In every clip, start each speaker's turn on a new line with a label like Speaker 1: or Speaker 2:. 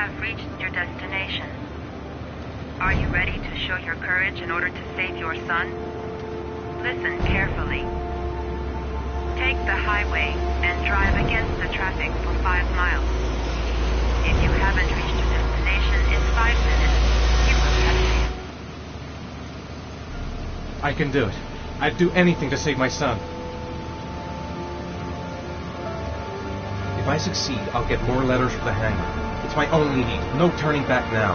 Speaker 1: have reached your destination. Are you ready to show your courage in order to save your son? Listen carefully. Take the highway and drive against the traffic for 5 miles. If you haven't reached your destination in 5 minutes, you will have failed.
Speaker 2: I can do it. I'd do anything to save my son. If I succeed, I'll get more letters for the hangar. It's my only need. No turning back now.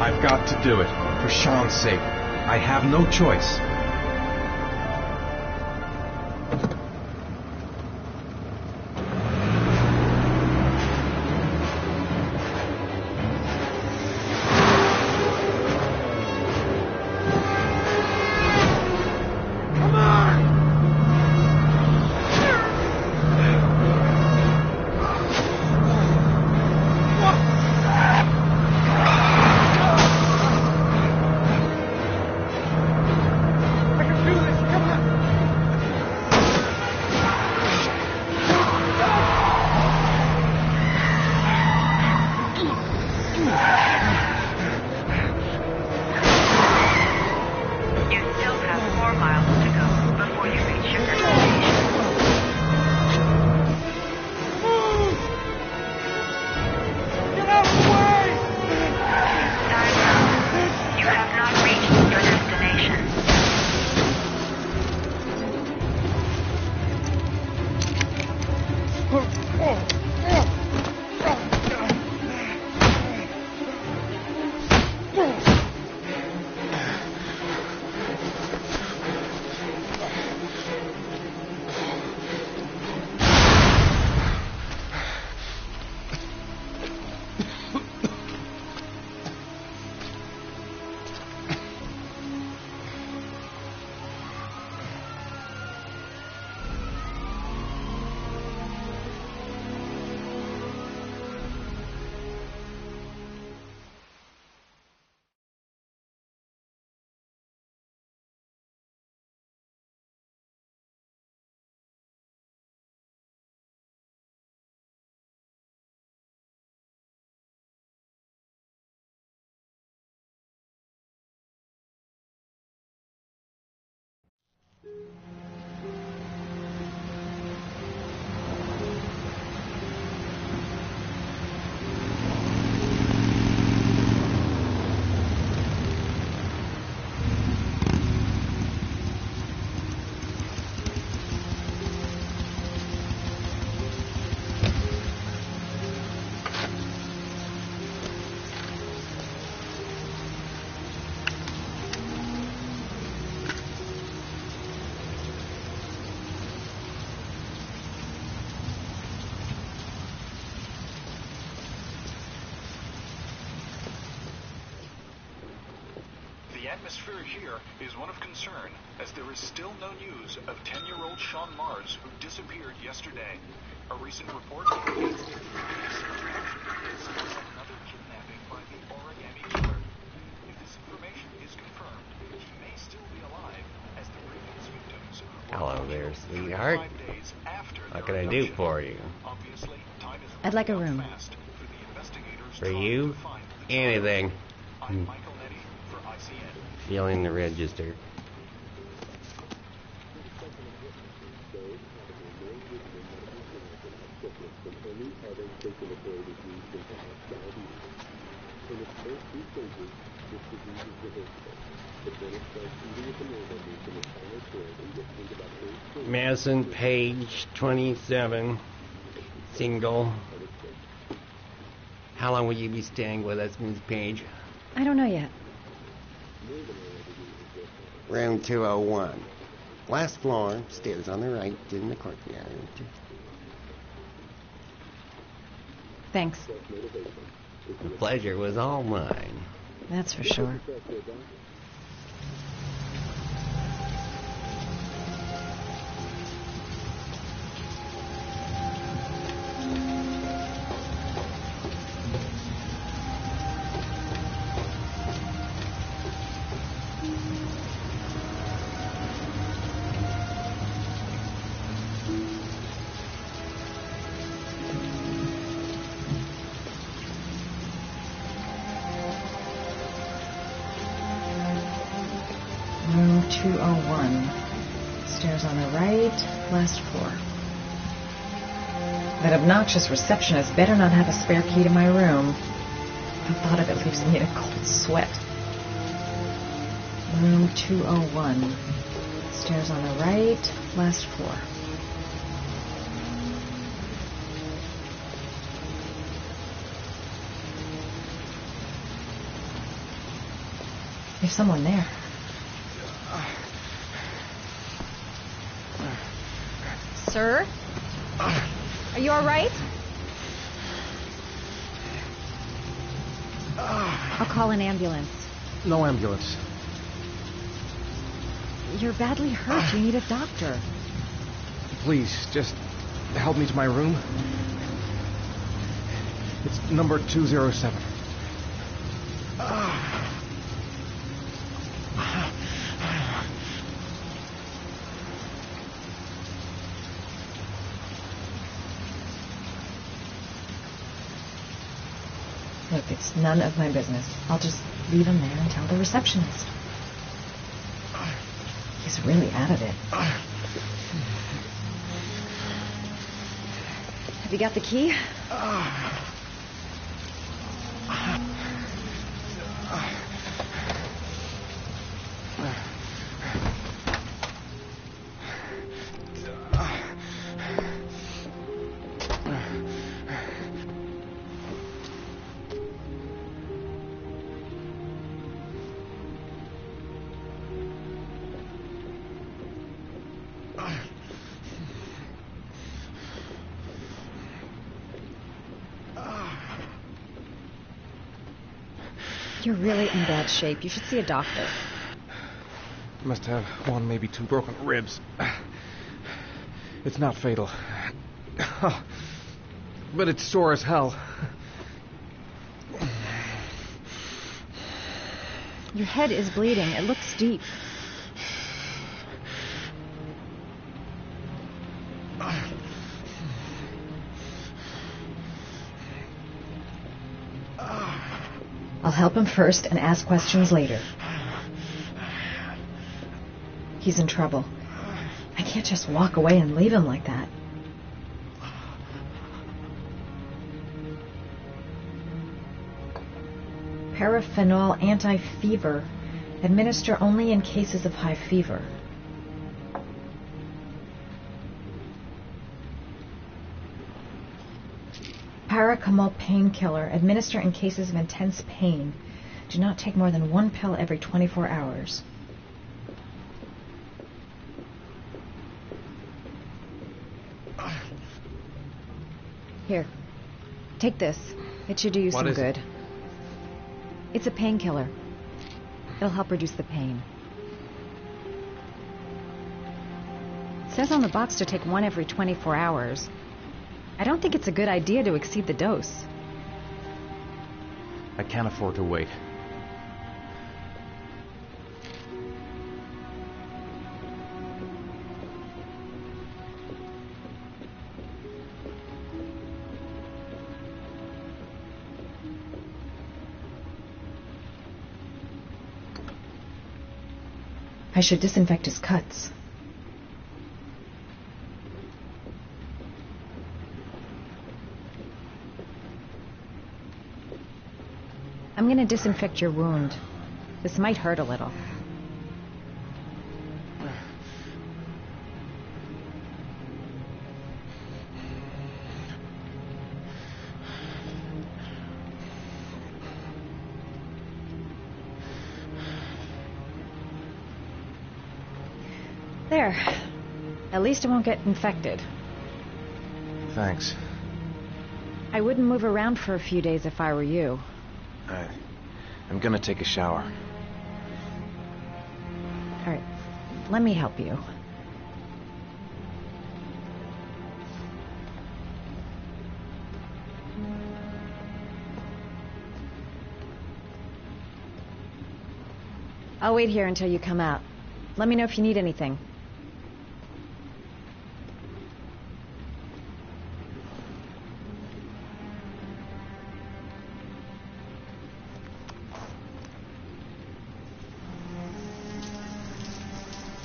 Speaker 2: I've got to do it. For Sean's sake. I have no choice.
Speaker 3: The atmosphere here is one of concern, as there is still no news of 10-year-old Sean Mars, who disappeared yesterday. A recent report indicates another kidnapping by the origami killer. If this information is confirmed, he may still be alive, as the previous victims were
Speaker 4: Hello there, sweetheart.
Speaker 3: 5 days after
Speaker 4: What
Speaker 3: their
Speaker 4: can I do
Speaker 3: abduction.
Speaker 4: for you?
Speaker 3: Obviously, time is
Speaker 5: I'd like a
Speaker 3: running
Speaker 5: room.
Speaker 3: out fast for the investigators
Speaker 4: For
Speaker 3: trying
Speaker 4: you?
Speaker 3: to find the
Speaker 4: Anything.
Speaker 3: I'm Michael Nettie for ICN.
Speaker 4: Feeling the register. Madison, page 27, single. How long will you be staying with us, Ms. Page?
Speaker 5: I don't know yet.
Speaker 4: Room 201. Last floor, stairs on the right, in the courtyard.
Speaker 5: Thanks.
Speaker 4: The pleasure was all mine.
Speaker 5: That's for sure. Room 201. Stairs on the right, last floor. That obnoxious receptionist better not have a spare key to my room. The thought of it leaves me in a cold sweat. Room 201. Stairs on the right, last floor. There's someone there. Sir? Are you all right? I'll call an ambulance.
Speaker 2: No ambulance.
Speaker 5: You're badly hurt. You need a doctor.
Speaker 2: Please, just help me to my room. It's number 207.
Speaker 5: Look, it's none of my business. I'll just leave him there and tell the receptionist. He's really out of it. Have you got the key? You're really in bad shape. You should see a doctor.
Speaker 2: Must have one, maybe two broken ribs. It's not fatal. But it's sore as hell.
Speaker 5: Your head is bleeding. It looks deep. I'll help him first and ask questions later. He's in trouble. I can't just walk away and leave him like that. Paraphenol anti-fever. Administer only in cases of high fever. Paracetamol painkiller. Administer in cases of intense pain. Do not take more than one pill every 24 hours. Here. Take this. It should do you some good. It's a painkiller. It'll help reduce the pain. It says on the box to take one every 24 hours. I don't think it's a good idea to exceed the dose.
Speaker 2: I can't afford to wait.
Speaker 5: I should disinfect his cuts. I'm going to disinfect your wound. This might hurt a little. There. At least it won't get infected.
Speaker 2: Thanks.
Speaker 5: I wouldn't move around for a few days if I were you.
Speaker 2: I'm gonna take a shower.
Speaker 5: All right. Let me help you. I'll wait here until you come out. Let me know if you need anything.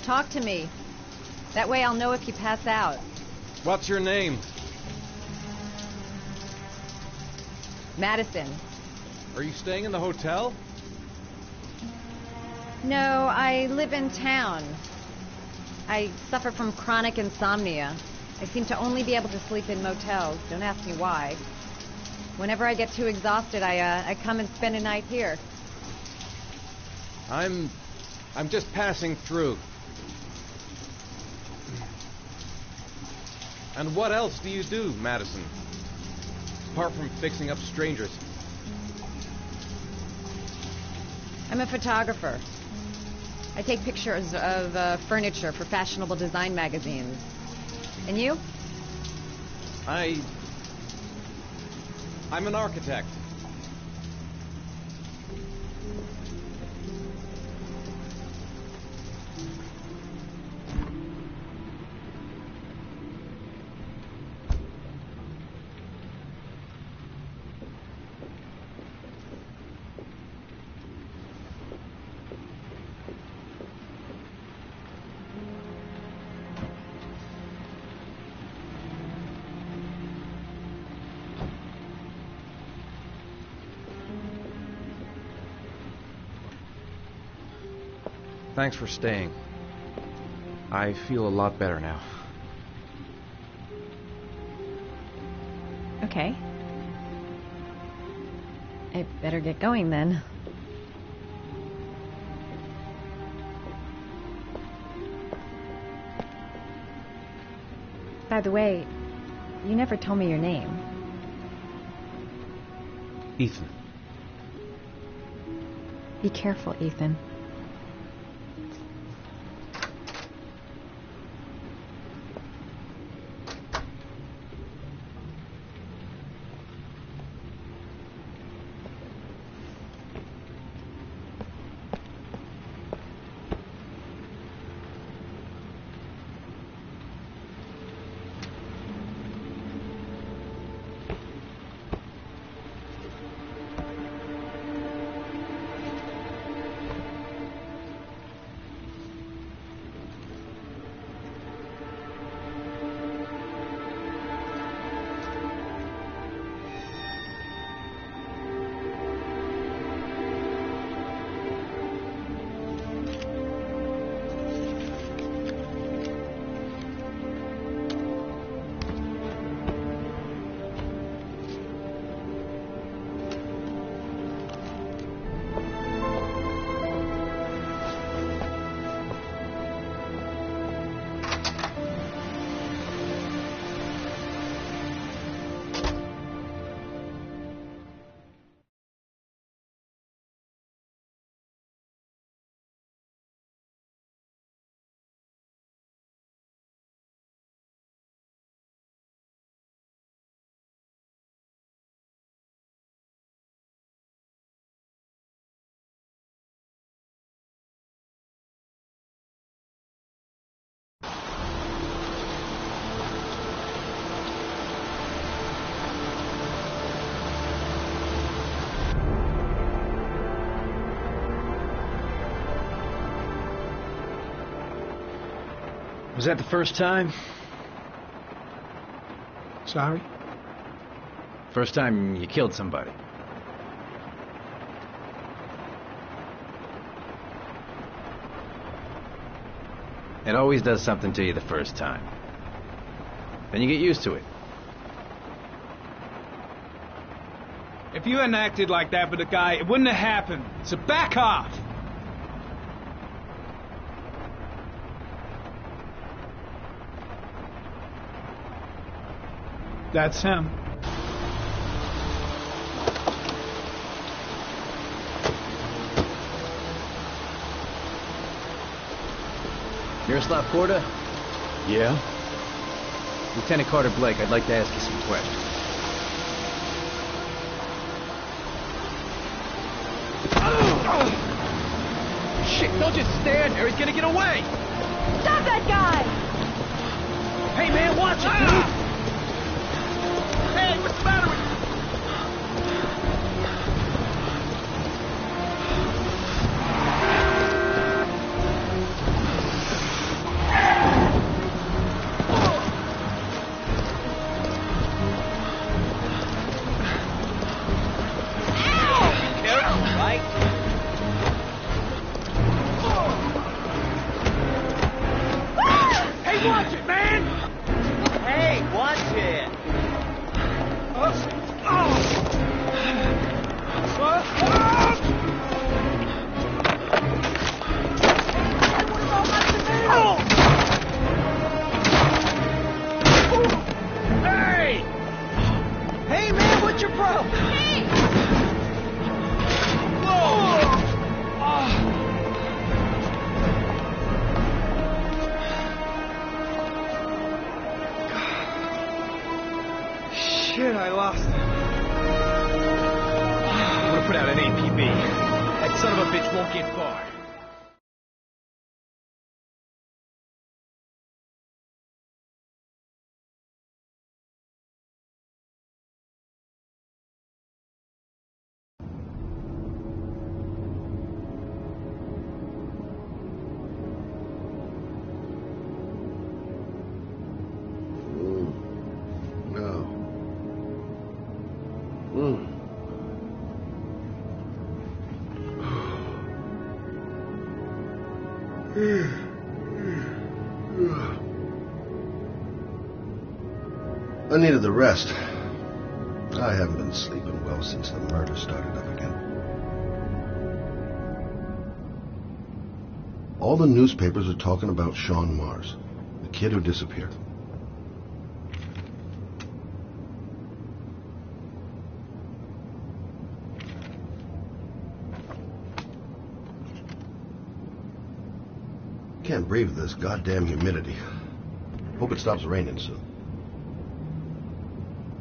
Speaker 5: Talk to me. That way I'll know if you pass out.
Speaker 2: What's your name?
Speaker 5: Madison.
Speaker 2: Are you staying in the hotel?
Speaker 5: No, I live in town. I suffer from chronic insomnia. I seem to only be able to sleep in motels. Don't ask me why. Whenever I get too exhausted, I come and spend a night here.
Speaker 2: I'm just passing through. And what else do you do, Madison? Apart from fixing up strangers.
Speaker 5: I'm a photographer. I take pictures of furniture for fashionable design magazines. And you?
Speaker 2: I'm an architect. Thanks for staying. I feel a lot better now.
Speaker 5: Okay. I better get going then. By the way, you never told me your name.
Speaker 2: Ethan.
Speaker 5: Be careful, Ethan.
Speaker 6: Was that the first time?
Speaker 7: Sorry?
Speaker 6: First time you killed somebody. It always does something to you the first time. Then you get used to it.
Speaker 7: If you hadn't acted like that with a guy, it wouldn't have happened. So back off! That's him.
Speaker 6: Miroslav Korda?
Speaker 7: Yeah?
Speaker 6: Lieutenant Carter Blake, I'd like to ask you some questions. Shit, don't just stand there. He's gonna get away.
Speaker 5: Stop that guy!
Speaker 6: Hey, man, watch it, dude.
Speaker 7: Hey, what's the matter with you? of bitch won't get far.
Speaker 8: I needed the rest. I haven't been sleeping well since the murder started up again. All the newspapers are talking about Sean Mars, the kid who disappeared. Can't breathe this goddamn humidity. Hope it stops raining soon.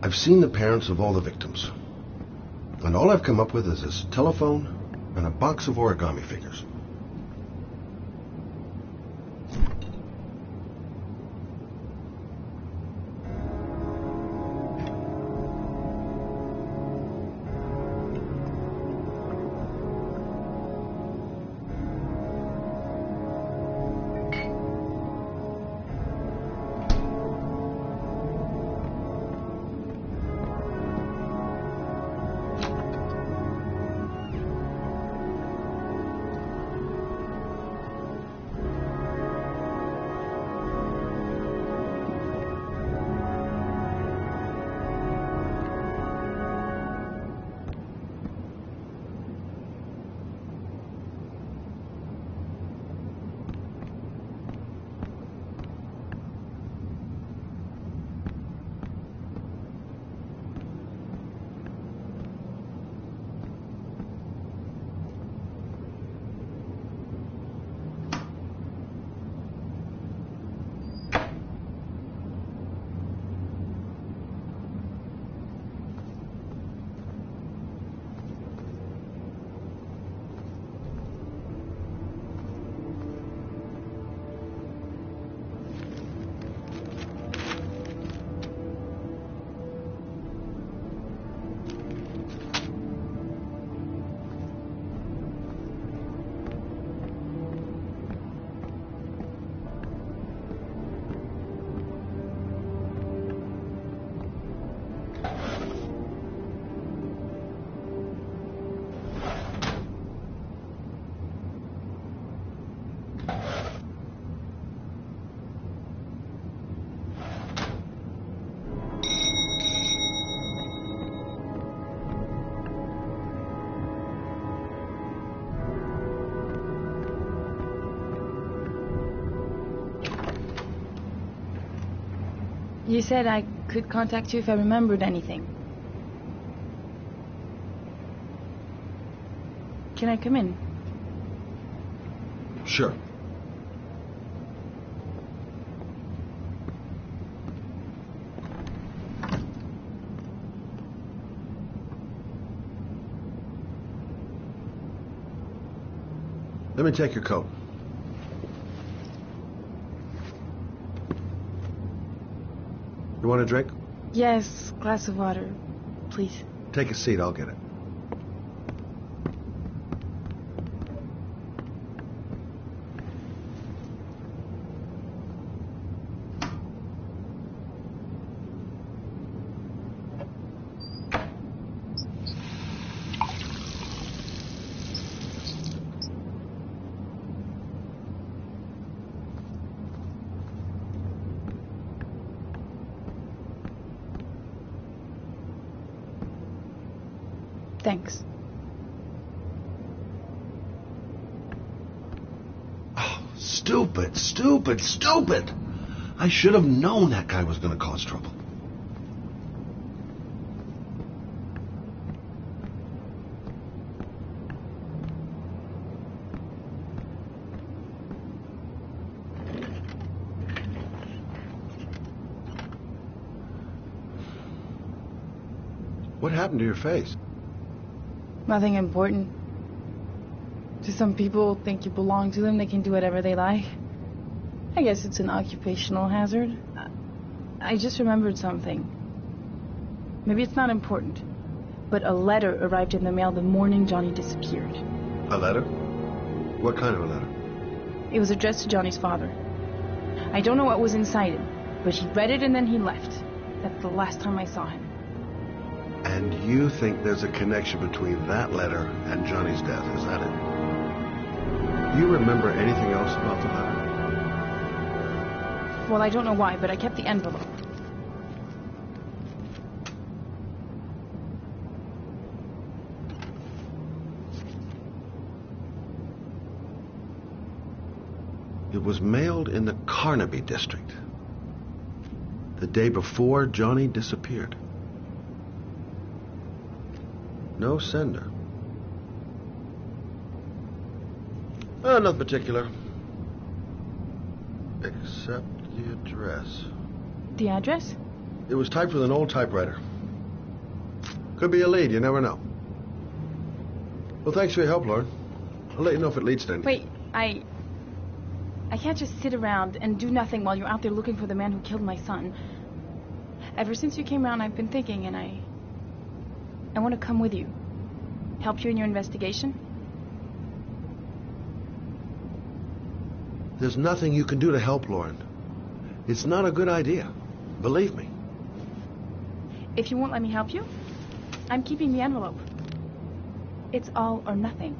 Speaker 8: I've seen the parents of all the victims, and all I've come up with is this telephone and a box of origami figures.
Speaker 9: You said I could contact you if I remembered anything. Can I come in?
Speaker 8: Sure. Let me take your coat. You want a drink?
Speaker 9: Yes, glass of water, please.
Speaker 8: Take a seat, I'll get it.
Speaker 9: Thanks.
Speaker 8: Oh, stupid, stupid, stupid! I should have known that guy was going to cause trouble. What happened to your face?
Speaker 9: Nothing important. Do some people think you belong to them? They can do whatever they like? I guess it's an occupational hazard. I just remembered something. Maybe it's not important, but a letter arrived in the mail the morning Johnny disappeared.
Speaker 8: A letter? What kind of a letter?
Speaker 9: It was addressed to Johnny's father. I don't know what was inside it, but he read it and then he left. That's the last time I saw him.
Speaker 8: And you think there's a connection between that letter and Johnny's death, is that it? Do you remember anything else about the letter?
Speaker 9: Well, I don't know why, but I kept the envelope.
Speaker 8: It was mailed in the Carnaby district, the day before Johnny disappeared. No sender. Nothing particular. Except the address.
Speaker 9: The address?
Speaker 8: It was typed with an old typewriter. Could be a lead, you never know. Well, thanks for your help, Lauren. I'll let you know if it leads to anything.
Speaker 9: Wait, I can't just sit around and do nothing while you're out there looking for the man who killed my son. Ever since you came around, I've been thinking, and I want to come with you. Help you in your investigation.
Speaker 8: There's nothing you can do to help, Lauren. It's not a good idea. Believe me.
Speaker 9: If you won't let me help you, I'm keeping the envelope. It's all or nothing.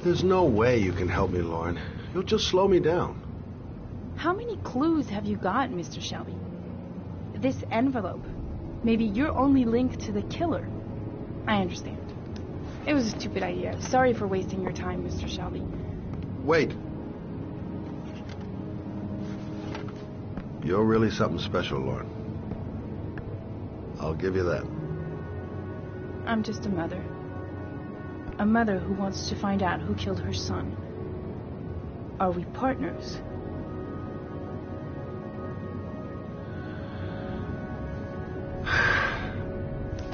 Speaker 8: There's no way you can help me, Lauren. You'll just slow me down.
Speaker 9: How many clues have you got, Mr. Shelby? This envelope. Maybe your only link to the killer. I understand. It was a stupid idea. Sorry for wasting your time, Mr. Shelby.
Speaker 8: Wait. You're really something special, Lauren. I'll give you that.
Speaker 9: I'm just a mother. A mother who wants to find out who killed her son. Are we partners?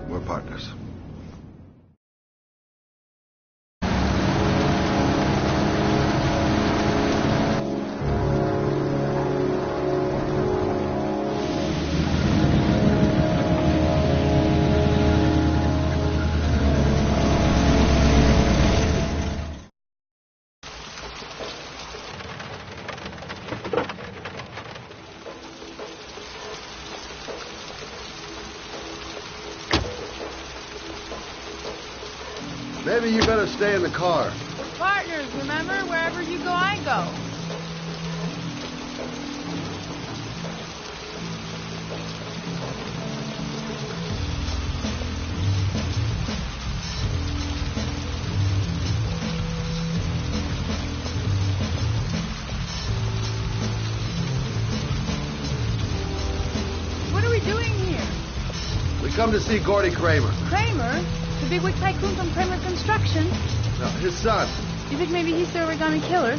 Speaker 8: We're partners. Maybe you better stay in the car.
Speaker 9: We're partners, remember? Wherever you go, I go. What are we doing here?
Speaker 8: We come to see Gordy Kramer.
Speaker 9: Kramer? The bigwig tycoon from Kramer Construction?
Speaker 8: No, his son.
Speaker 9: You think maybe he's the origami killer?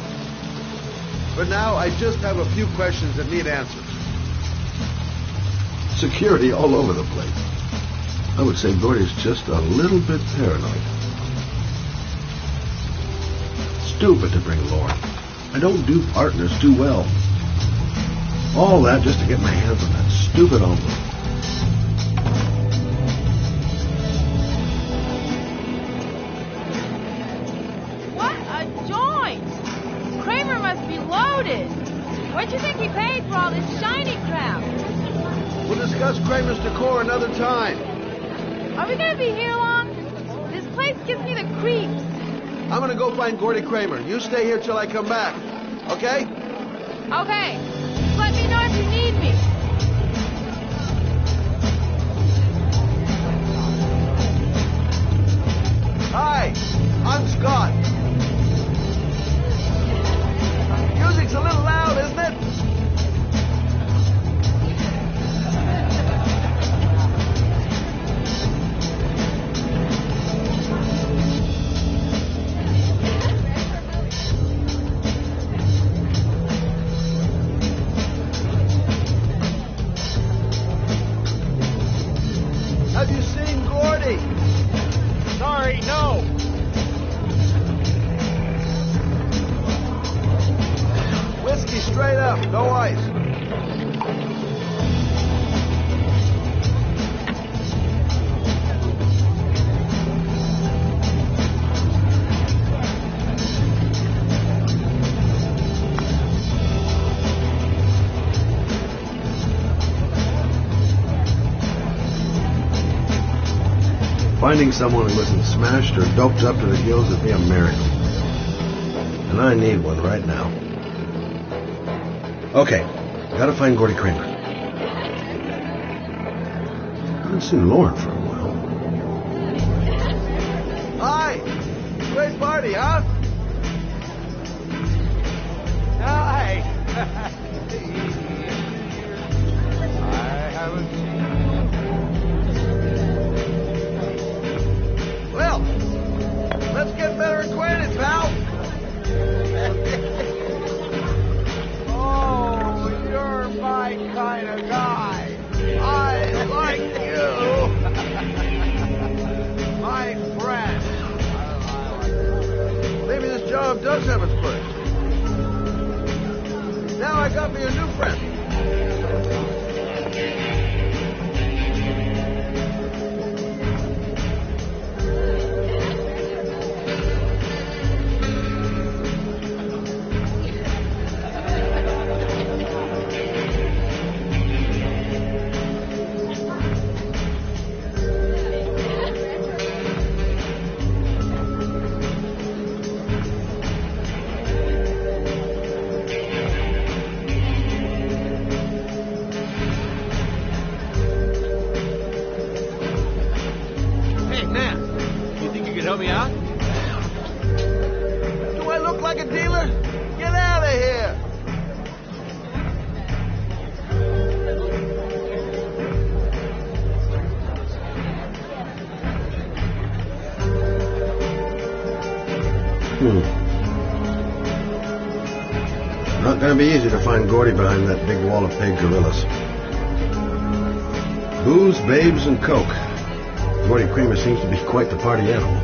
Speaker 8: For now, I just have a few questions that need answers. Security all over the place. I would say Gordy's just a little bit paranoid. Stupid to bring Lauren. I don't do partners too well. All that just to get my hands on that stupid envelope.
Speaker 9: What do you think he paid for all this shiny crap?
Speaker 8: We'll discuss Kramer's decor another time.
Speaker 9: Are we going to be here long? This place gives me the creeps.
Speaker 8: I'm going to go find Gordy Kramer. You stay here till I come back. Okay?
Speaker 9: Okay. Just let me know if you need me.
Speaker 8: Hi, I'm Scott. Music's a little loud, isn't it? Have you seen Gordy?
Speaker 3: Sorry, no.
Speaker 8: Finding someone who isn't smashed or doped up to the gills would be a miracle. And I need one right now. Okay, gotta find Gordy Kramer. I haven't seen Lauren for a while.
Speaker 10: Hi! Great party, huh? Hi! I haven't seen you. Well, let's get better acquainted, pal. Oh, you're my kind of guy. I like you. My friend. Maybe this job does have its perks. Now I got me a new friend. Help me out? Do I look like a dealer? Get out of here!
Speaker 8: Not gonna be easy to find Gordy behind that big wall of paid gorillas. Booze, babes, and coke. Gordy Kramer seems to be quite the party animal.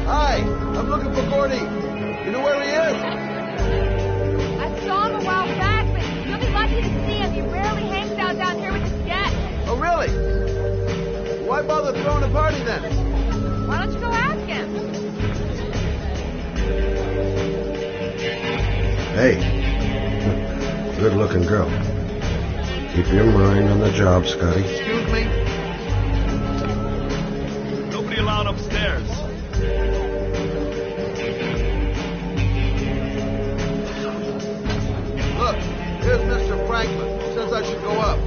Speaker 10: Hi, I'm looking for Gordy. You know where he is?
Speaker 11: I saw him a while back, but you'll be lucky to see him. He rarely hangs out down here with his guests.
Speaker 10: Oh, really? Why bother throwing a party then?
Speaker 11: Why don't you go ask him?
Speaker 8: Hey, good-looking girl. Keep your mind on the job, Scotty.
Speaker 10: Excuse me?
Speaker 12: Nobody allowed upstairs.
Speaker 10: Look, here's Mr. Franklin. Says I should go up.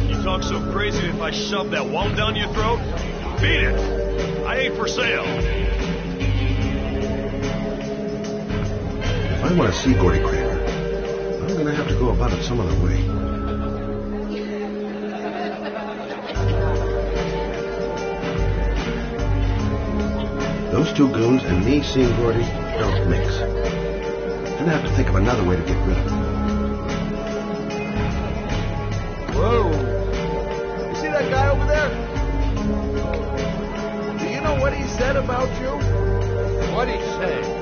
Speaker 12: You talk so crazy if I shove that wall down your throat? Beat it! I ain't for sale.
Speaker 8: If I want to see Gordy Kramer, I'm going to have to go about it some other way. Those two goons and me seeing Gordy don't mix. I'm going to have to think of another way to get rid of him.
Speaker 10: Whoa. You see that guy over there? Do you know what he said about you? What'd he say?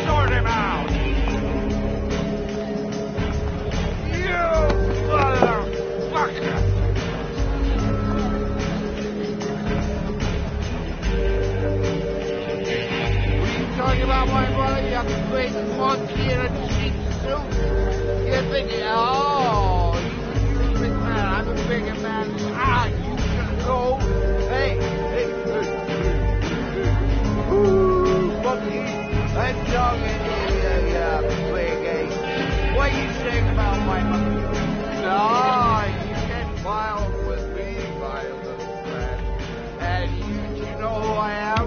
Speaker 10: Sort him out! You motherfucker! What are you talking about, my brother? You great monkey in a cheap suit? You're thinking, oh, you're a big man. I'm a bigger man. Ah, you should go. Hey. Ooh, monkey. That dog in here, big ape. What are you saying about my mother? No, you can't file with me, my little friend. And you know who I am?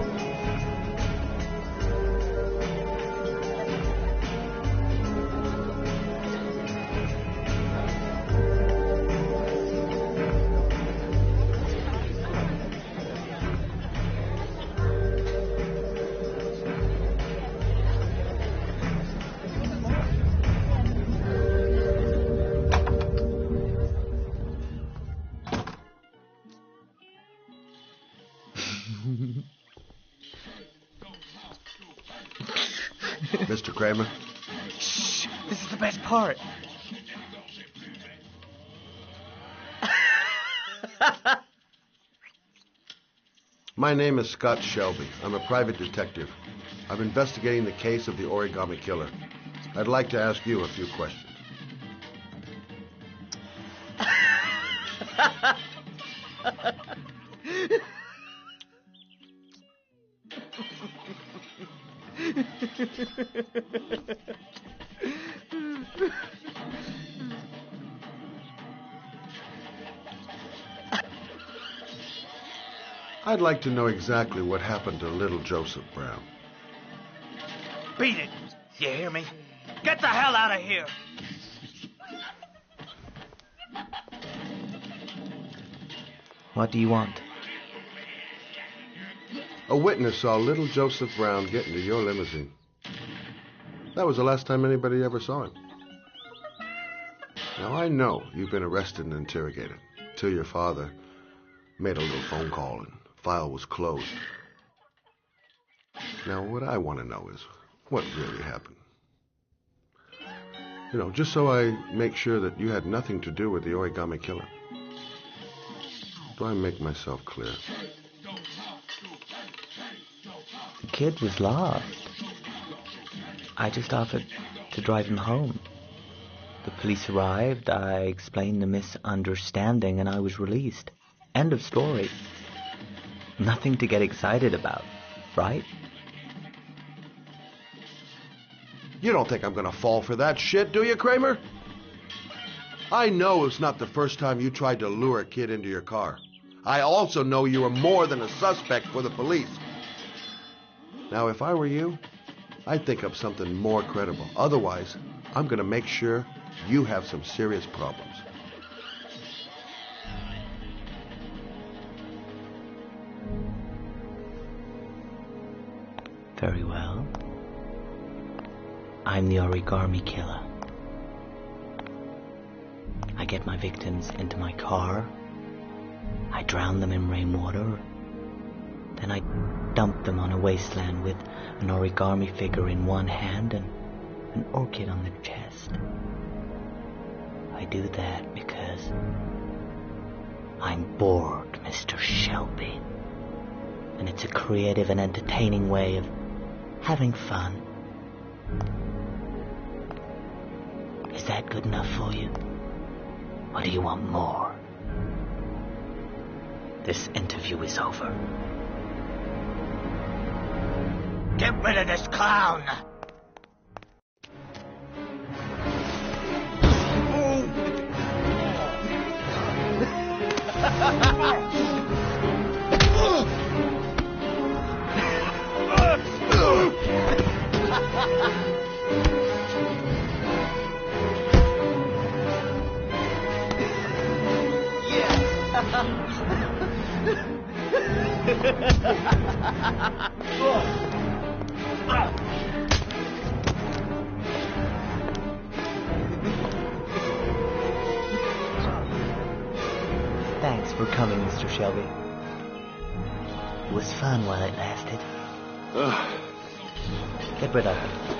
Speaker 8: Mr. Kramer?
Speaker 10: Shh, this is the best part.
Speaker 8: My name is Scott Shelby. I'm a private detective. I'm investigating the case of the Origami Killer. I'd like to ask you a few questions. I'd like to know exactly what happened to little Joseph Brown.
Speaker 10: Beat it! You hear me? Get the hell out of here!
Speaker 13: What do you want?
Speaker 8: A witness saw little Joseph Brown get into your limousine. That was the last time anybody ever saw him. Now, I know you've been arrested and interrogated till your father made a little phone call and file was closed. Now, what I want to know is what really happened. You know, just so I make sure that you had nothing to do with the Origami Killer. Do I make myself clear?
Speaker 13: The kid was lost. I just offered to drive him home. The police arrived, I explained the misunderstanding, and I was released. End of story. Nothing to get excited about, right?
Speaker 8: You don't think I'm gonna fall for that shit, do you, Kramer? I know it's not the first time you tried to lure a kid into your car. I also know you were more than a suspect for the police. Now, if I were you, I'd think up something more credible. Otherwise, I'm gonna make sure you have some serious problems.
Speaker 13: Very well. I'm the Origami Killer. I get my victims into my car. I drown them in rainwater. Then I dump them on a wasteland with an origami figure in one hand and an orchid on the chest. I do that because I'm bored, Mr. Shelby. And it's a creative and entertaining way of having fun. Is that good enough for you? Or do you want more? This interview is over.
Speaker 10: Get rid of this clown!
Speaker 13: Thanks for coming, Mr. Shelby. It was fun while it lasted. Get rid of it.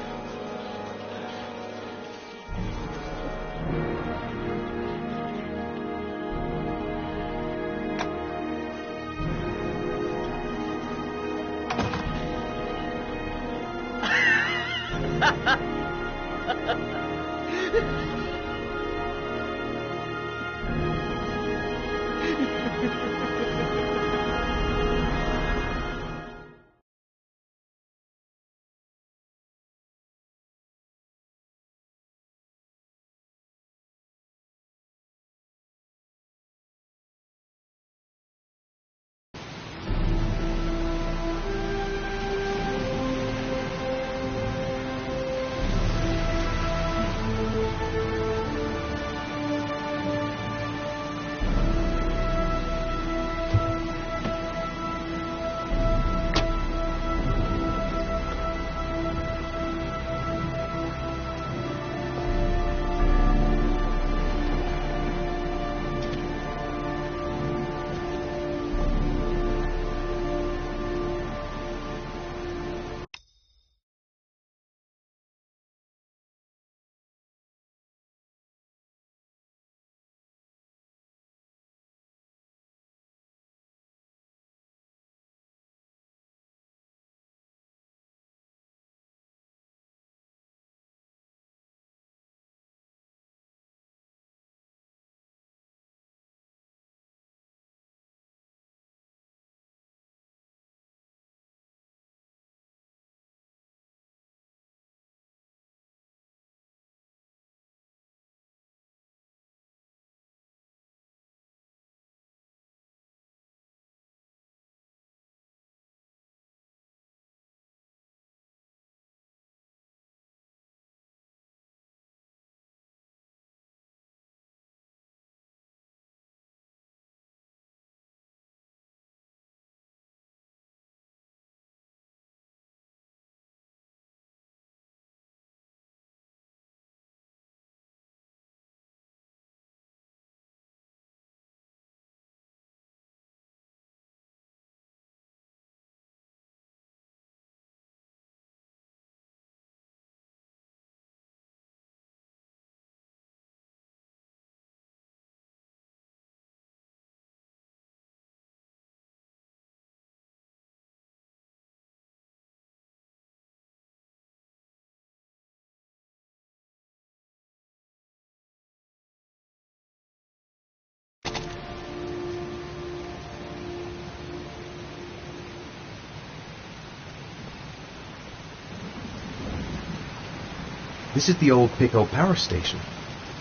Speaker 2: This is the old Pico power station.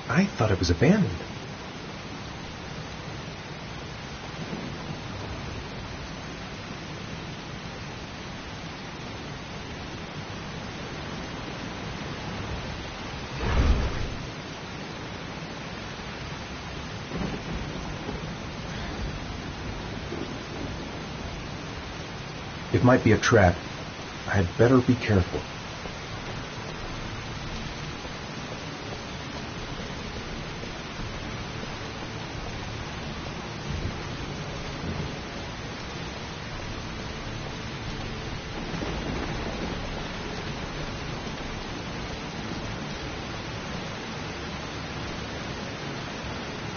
Speaker 2: I thought it was abandoned. It might be a trap. I'd better be careful.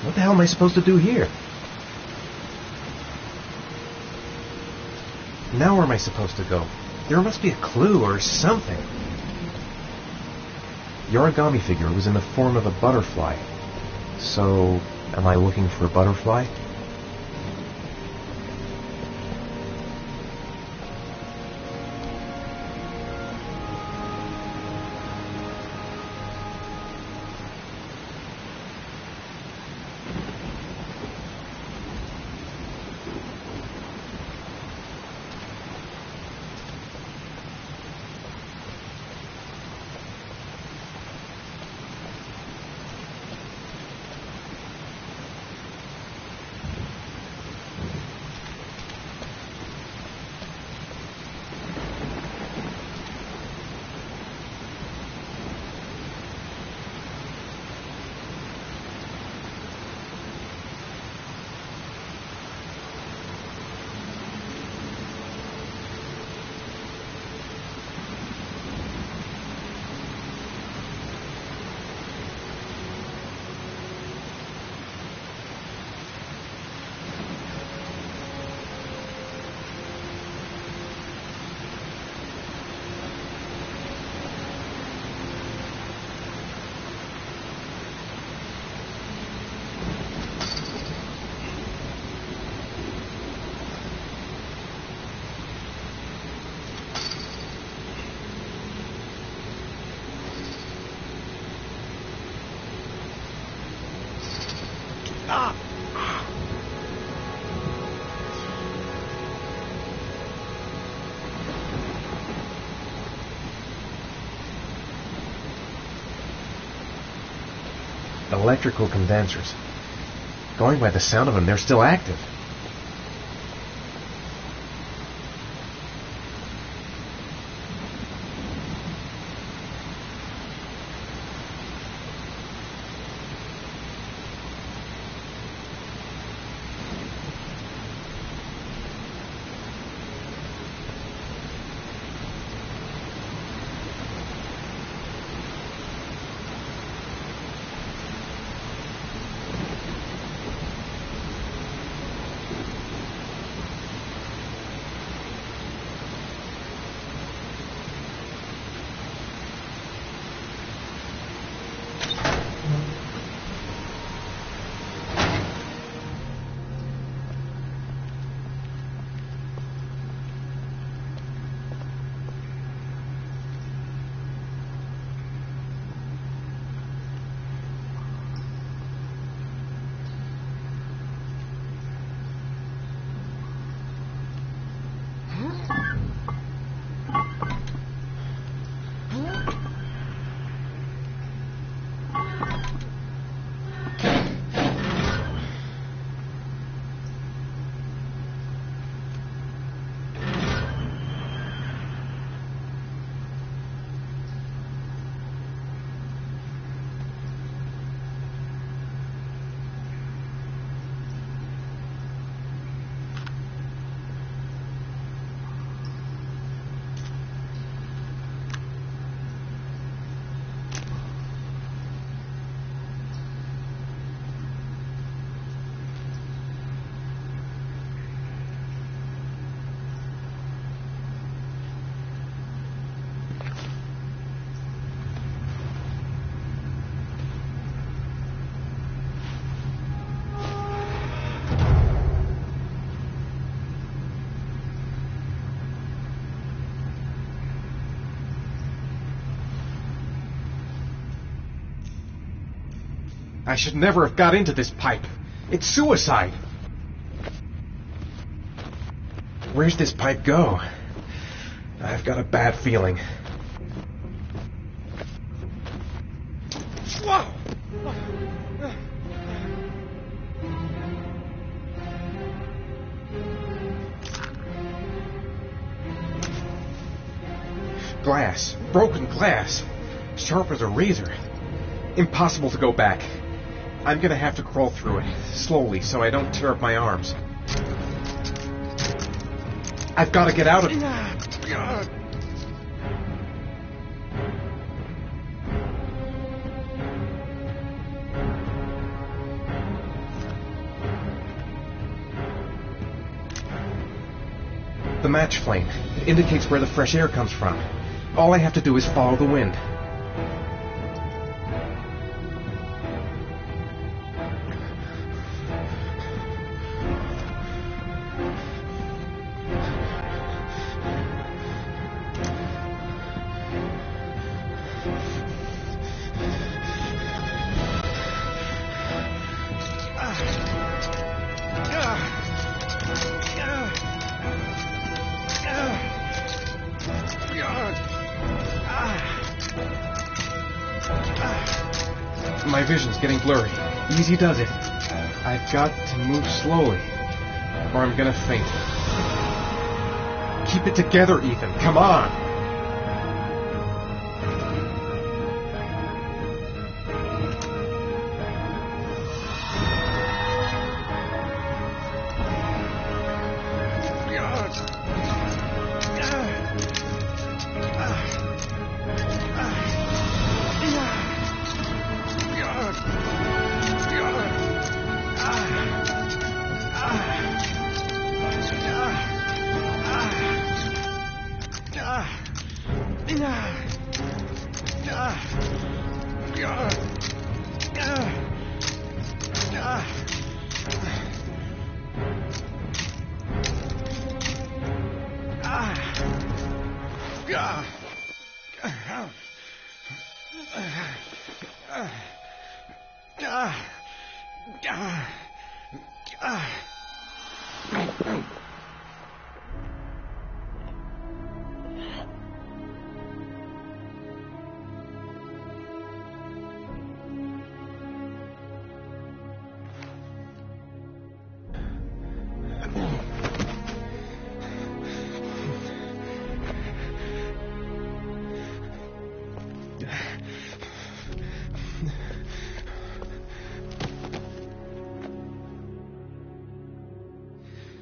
Speaker 2: What the hell am I supposed to do here? Now where am I supposed to go? There must be a clue or something. The origami figure was in the form of a butterfly. So, am I looking for a butterfly? Electrical condensers. Going by the sound of them, they're still active. I should never have got into this pipe. It's suicide. Where's this pipe go? I've got a bad feeling. Whoa! Glass. Broken glass. Sharp as a razor. Impossible to go back. I'm gonna have to crawl through it, slowly, so I don't tear up my arms. I've got to get out of it. The match flame. It indicates where the fresh air comes from. All I have to do is follow the wind. My vision's getting blurry. Easy does it. I've got to move slowly, or I'm gonna faint. Keep it together, Ethan. Come on!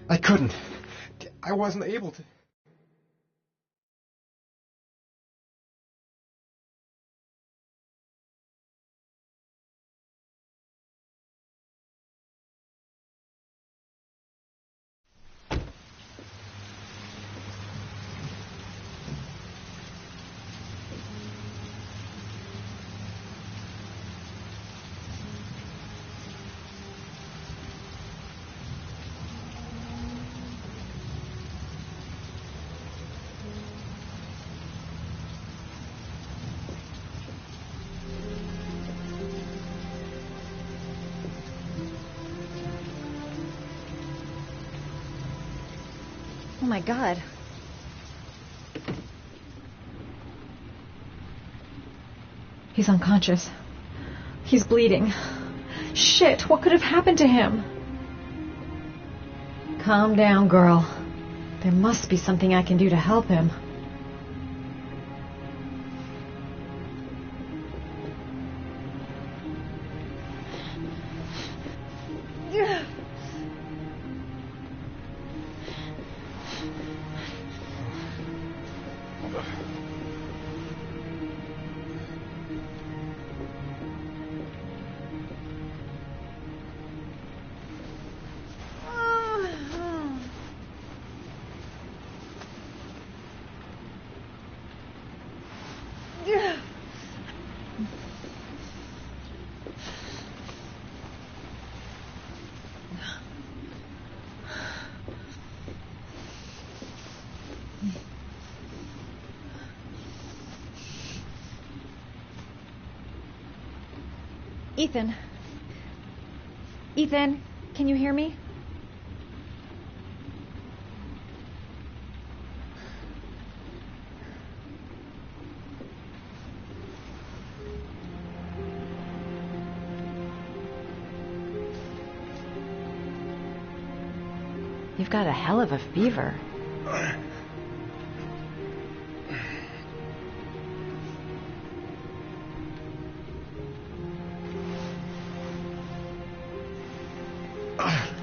Speaker 2: I couldn't. I wasn't able to.
Speaker 5: Oh my God.
Speaker 14: He's unconscious. He's bleeding. Shit, what could have happened to him?
Speaker 5: Calm down, girl. There must be something I can do to help him. Ethan,
Speaker 14: Ethan, can you hear me? You've got a hell of a fever.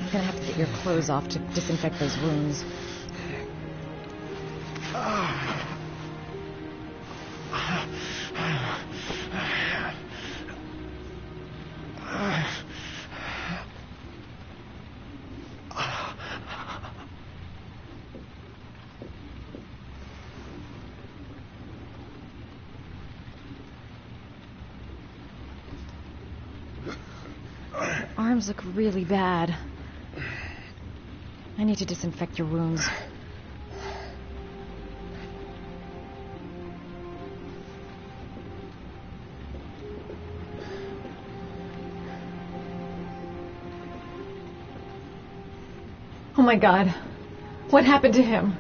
Speaker 14: You're gonna have to get your clothes off to disinfect those wounds. Your arms look really bad. I need to disinfect your wounds. Oh my God. What happened to him?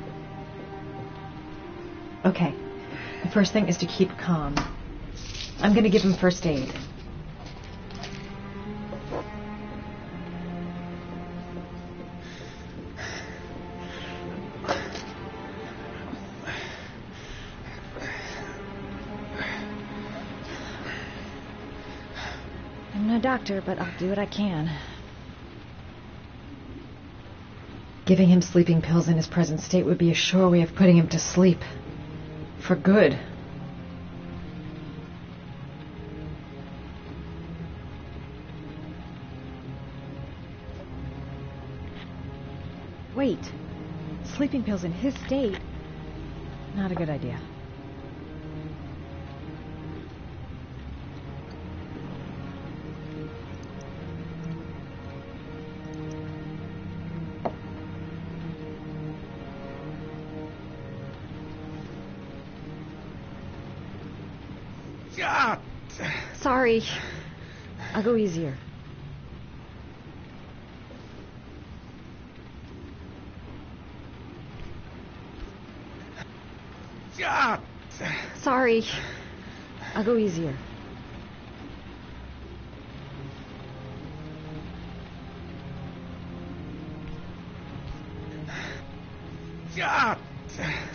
Speaker 14: Okay. The first thing is to keep calm. I'm gonna give him first aid. I'm no doctor, but I'll do what I can. Giving him sleeping pills in his present state would be a sure way of putting him to sleep. For good. Wait. Sleeping pills in his state? Not a good idea. Sorry. I'll go easier. Sorry. I'll go easier.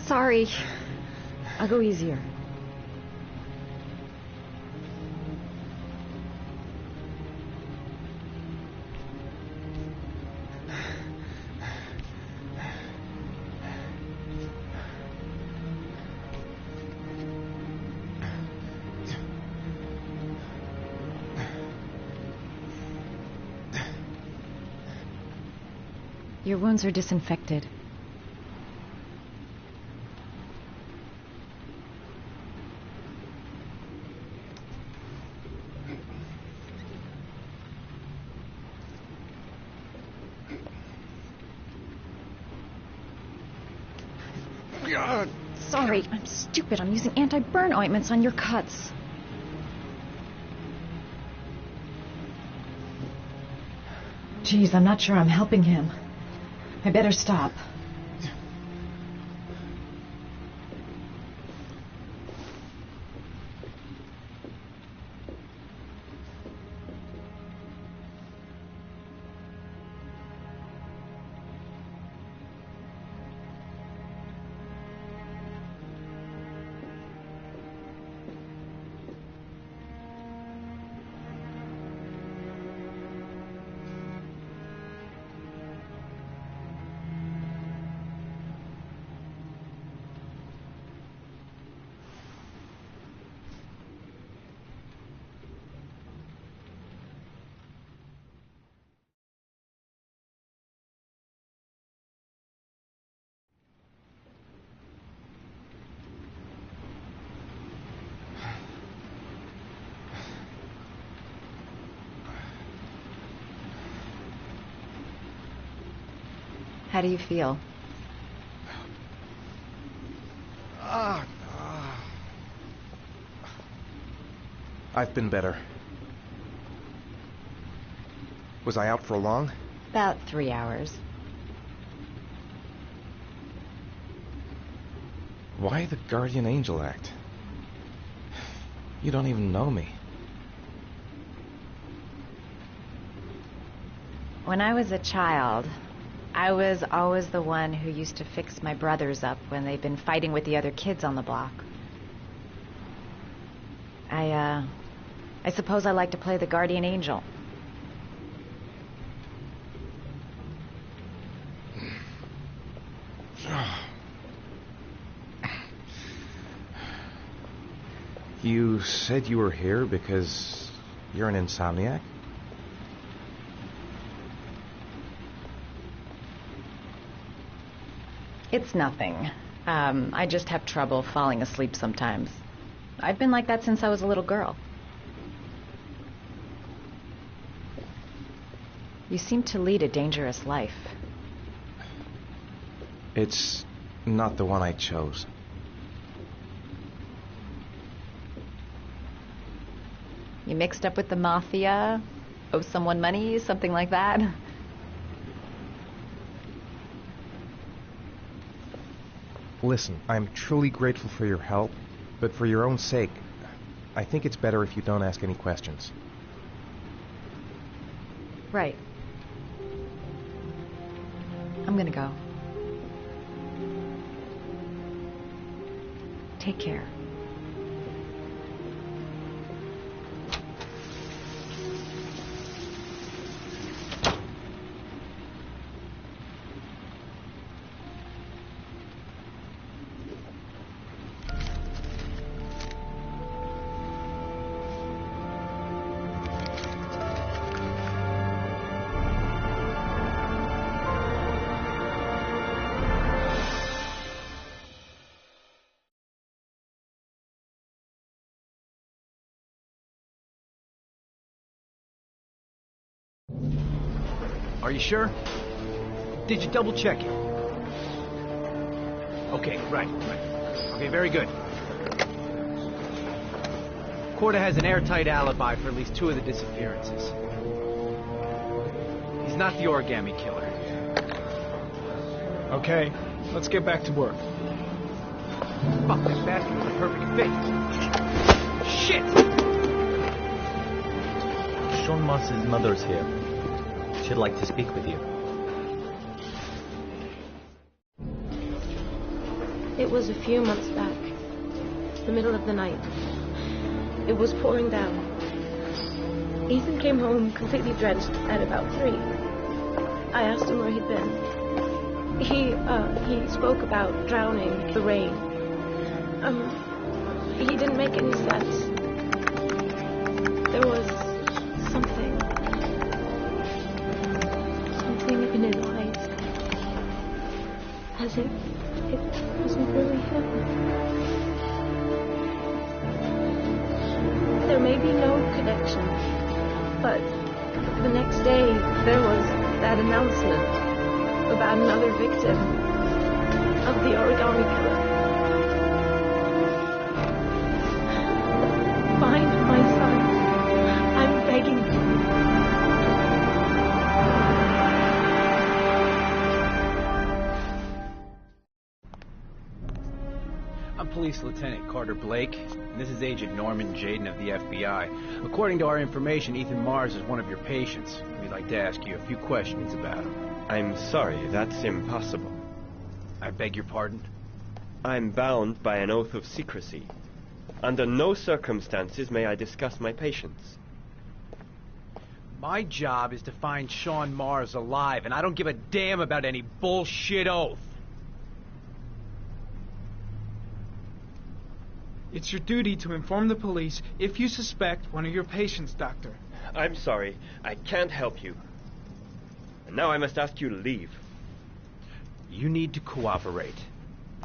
Speaker 14: Sorry. I'll go easier. Your wounds are disinfected. Sorry, I'm stupid. I'm using anti-burn ointments on your cuts. Geez, I'm not sure I'm helping him. I better stop. How do you feel?
Speaker 2: I've been better. Was I out for long?
Speaker 5: About 3 hours.
Speaker 2: Why the guardian angel act? You don't even know me.
Speaker 5: When I was a child, I was always the one who used to fix my brothers up when they'd been fighting with the other kids on the block. I suppose I like to play the guardian angel.
Speaker 2: You said you were here because you're an insomniac?
Speaker 5: It's nothing. I just have trouble falling asleep sometimes. I've been like that since I was a little girl. You seem to lead a dangerous life.
Speaker 2: It's not the one I chose.
Speaker 5: You mixed up with the mafia? Owe someone money? Something like that?
Speaker 2: Listen, I'm truly grateful for your help, but for your own sake, I think it's better if you don't ask any questions.
Speaker 5: Right. I'm gonna go. Take care.
Speaker 6: Are you sure? Did you double check it? Okay, right. Okay, very good. Corda has an airtight alibi for at least 2 of the disappearances. He's not the origami killer.
Speaker 7: Okay, let's get back to work.
Speaker 6: Fuck, that basket was a perfect fit. Shit!
Speaker 13: Sean Moss's mother's here. She'd like to speak with you.
Speaker 15: It was a few months back. The middle of the night. It was pouring down. Ethan came home completely drenched at about 3. I asked him where he'd been. He spoke about drowning in the rain. He didn't make any sense. There was something in his eyes. As if it wasn't really him. There may be no connection, but the next day there was that announcement about another victim of the origami killer. Find my son. I'm begging you.
Speaker 6: I'm Police Lieutenant Carter Blake, and this is Agent Norman Jaden of the FBI. According to our information, Ethan Mars is one of your patients. We'd like to ask you a few questions about him.
Speaker 16: I'm sorry, that's impossible.
Speaker 6: I beg your pardon?
Speaker 16: I'm bound by an oath of secrecy. Under no circumstances may I discuss my patients.
Speaker 6: My job is to find Sean Mars alive, and I don't give a damn about any bullshit oath.
Speaker 7: It's your duty to inform the police if you suspect one of your patients, Doctor.
Speaker 16: I'm sorry, I can't help you. And now I must ask you to leave.
Speaker 6: You need to cooperate.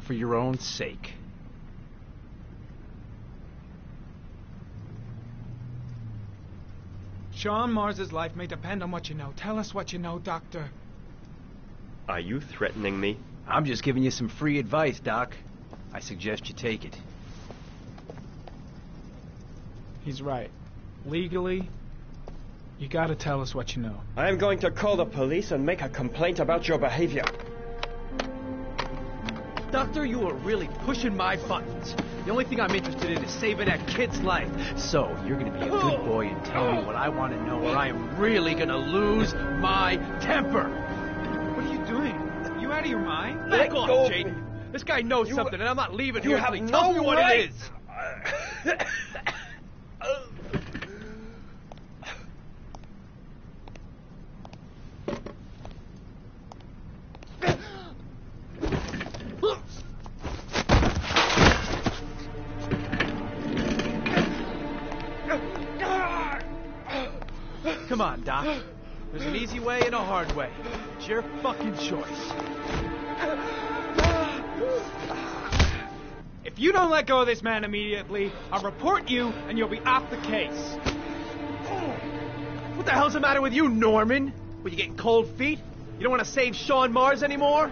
Speaker 6: For your own sake.
Speaker 7: Sean Mars's life may depend on what you know. Tell us what you know, Doctor.
Speaker 16: Are you threatening me?
Speaker 6: I'm just giving you some free advice, Doc. I suggest you take it.
Speaker 7: He's right. Legally, You gotta tell us what you know.
Speaker 16: I am going to call the police and make a complaint about your behavior.
Speaker 6: Doctor, you are really pushing my buttons. The only thing I'm interested in is saving that kid's life. So, you're gonna be a good boy and tell me what I want to know, or I am really gonna lose my temper.
Speaker 7: What are you doing? You out of your mind?
Speaker 6: Back off, Jaden. This guy knows something, and I'm not leaving here until he tells me what it is. Come on, Doc. There's an easy way and a hard way. It's your fucking choice.
Speaker 7: If you don't let go of this man immediately, I'll report you and you'll be off the case.
Speaker 6: What the hell's the matter with you, Norman? Were you getting cold feet? You don't want to save Sean Mars anymore?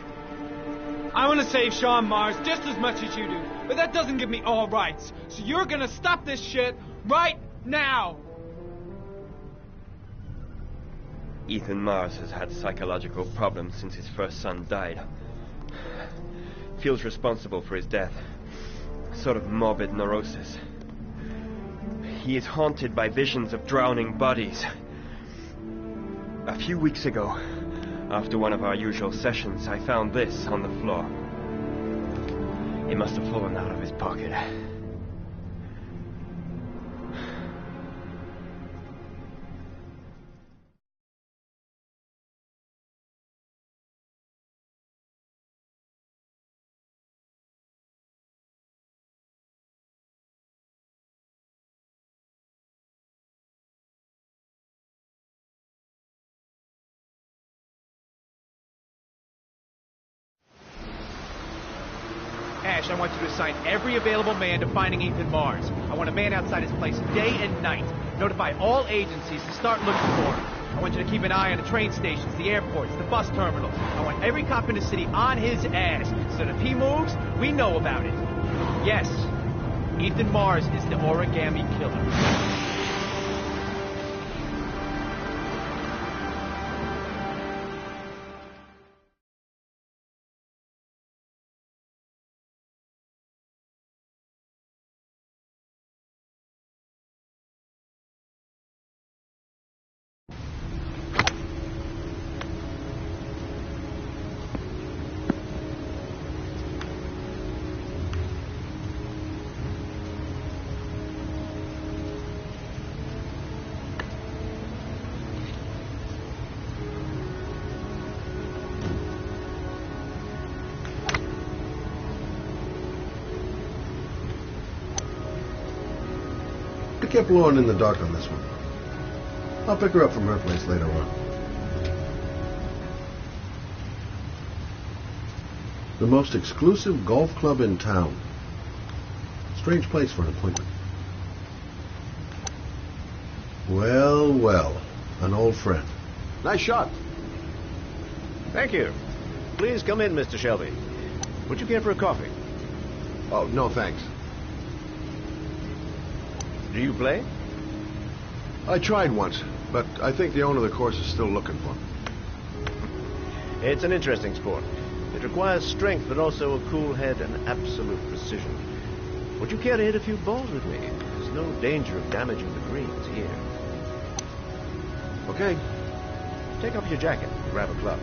Speaker 7: I want to save Sean Mars just as much as you do, but that doesn't give me all rights. So you're gonna stop this shit right now.
Speaker 16: Ethan Mars has had psychological problems since his first son died. Feels responsible for his death. Sort of morbid neurosis. He is haunted by visions of drowning bodies. A few weeks ago, after one of our usual sessions, I found this on the floor. It must have fallen out of his pocket.
Speaker 6: Ash, I want you to assign every available man to finding Ethan Mars. I want a man outside his place day and night. Notify all agencies to start looking for him. I want you to keep an eye on the train stations, the airports, the bus terminals. I want every cop in the city on his ass, so that if he moves, we know about it. Yes, Ethan Mars is the origami killer.
Speaker 8: I kept Lauren in the dark on this one. I'll pick her up from her place later on. The most exclusive golf club in town. Strange place for an appointment. Well, well, an old friend.
Speaker 17: Nice shot. Thank you. Please come in, Mr. Shelby. Would you care for a coffee?
Speaker 8: Oh, no thanks.
Speaker 17: Do you play?
Speaker 8: I tried once, but I think the owner of the course is still looking for me.
Speaker 17: It's an interesting sport. It requires strength, but also a cool head and absolute precision. Would you care to hit a few balls with me? There's no danger of damaging the greens here.
Speaker 8: Okay.
Speaker 17: Take off your jacket and grab a club.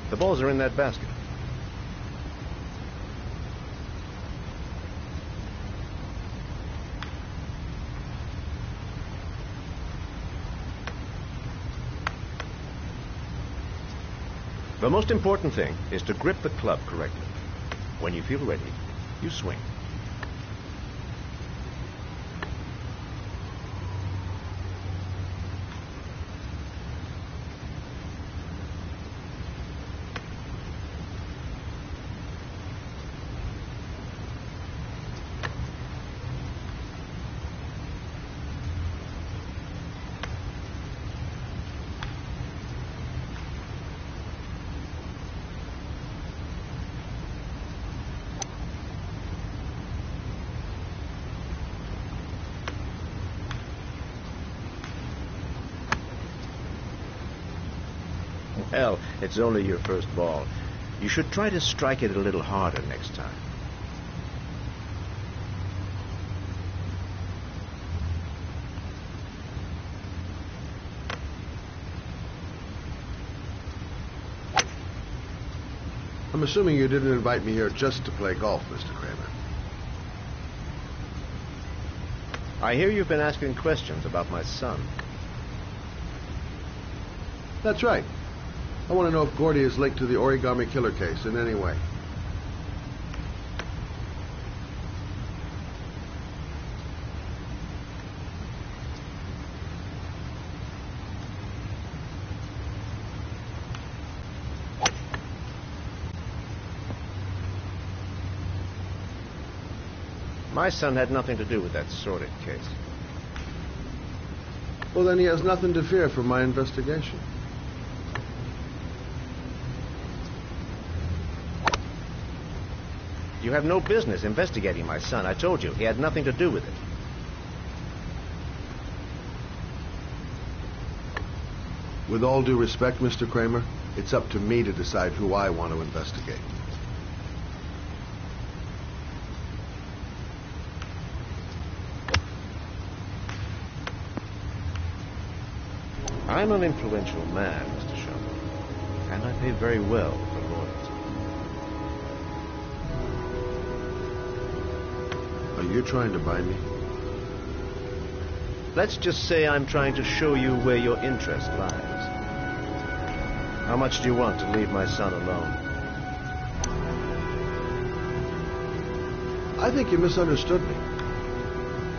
Speaker 17: The balls are in that basket. The most important thing is to grip the club correctly. When you feel ready, you swing. Hell, it's only your first ball. You should try to strike it a little harder next time.
Speaker 8: I'm assuming you didn't invite me here just to play golf, Mr. Kramer.
Speaker 17: I hear you've been asking questions about my son.
Speaker 8: That's right. I want to know if Gordy is linked to the Origami Killer case in any way.
Speaker 17: My son had nothing to do with that sordid case.
Speaker 8: Well, then he has nothing to fear from my investigation.
Speaker 17: You have no business investigating my son. I told you, he had nothing to do with it.
Speaker 8: With all due respect, Mr. Kramer, it's up to me to decide who I want to investigate.
Speaker 17: I'm an influential man, Mr. Sherman, and I pay very well for loyalty.
Speaker 8: Are you trying to buy me?
Speaker 17: Let's just say I'm trying to show you where your interest lies. How much do you want to leave my son alone?
Speaker 8: I think you misunderstood me.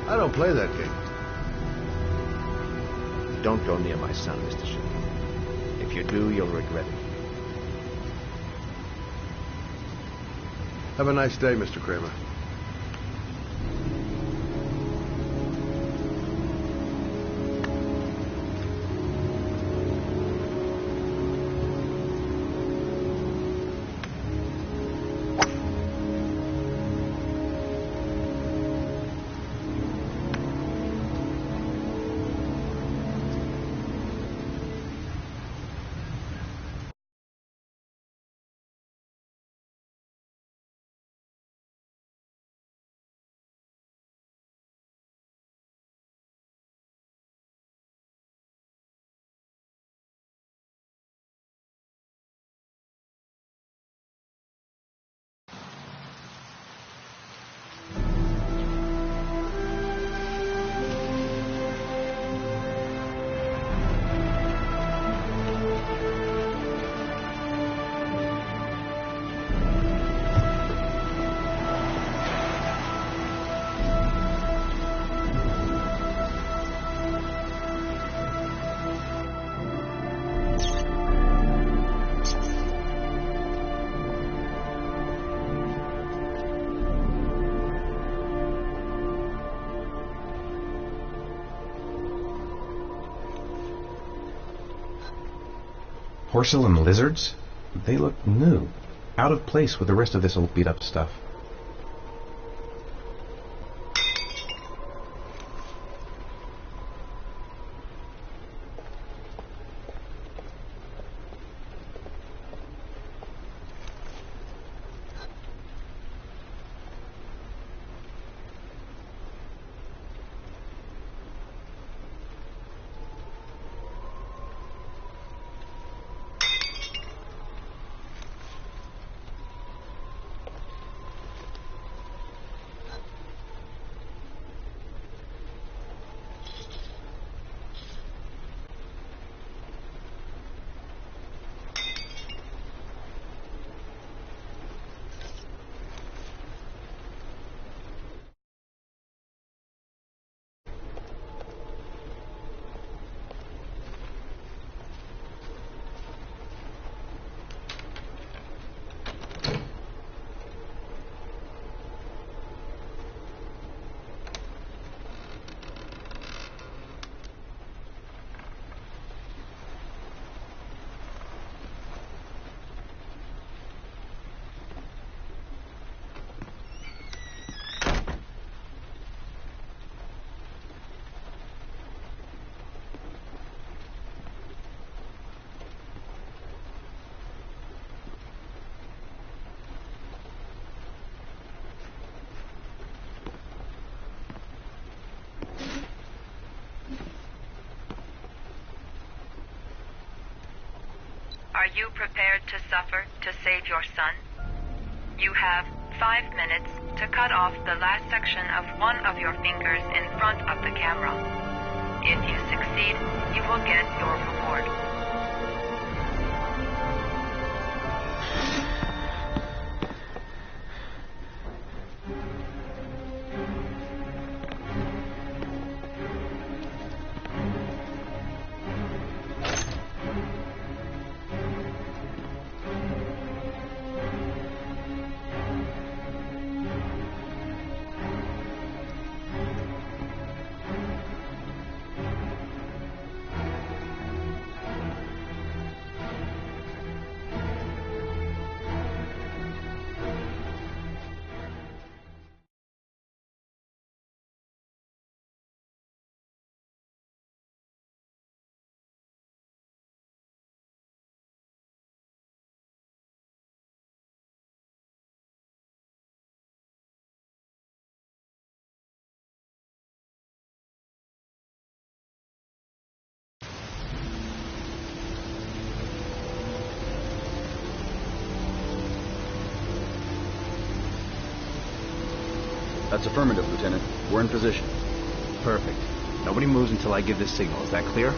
Speaker 8: I don't play that game.
Speaker 17: Don't go near my son, Mr. Sherman. If you do, you'll regret it.
Speaker 8: Have a nice day, Mr. Kramer.
Speaker 2: Porcelain lizards? They look new. Out of place with the rest of this old beat-up stuff.
Speaker 1: you prepared to suffer to save your son? You have 5 minutes to cut off the last section of one of your fingers in front of the camera. If you succeed, you will get your reward.
Speaker 18: That's affirmative, Lieutenant. We're in position.
Speaker 6: Perfect. Nobody moves until I give the signal. Is that clear?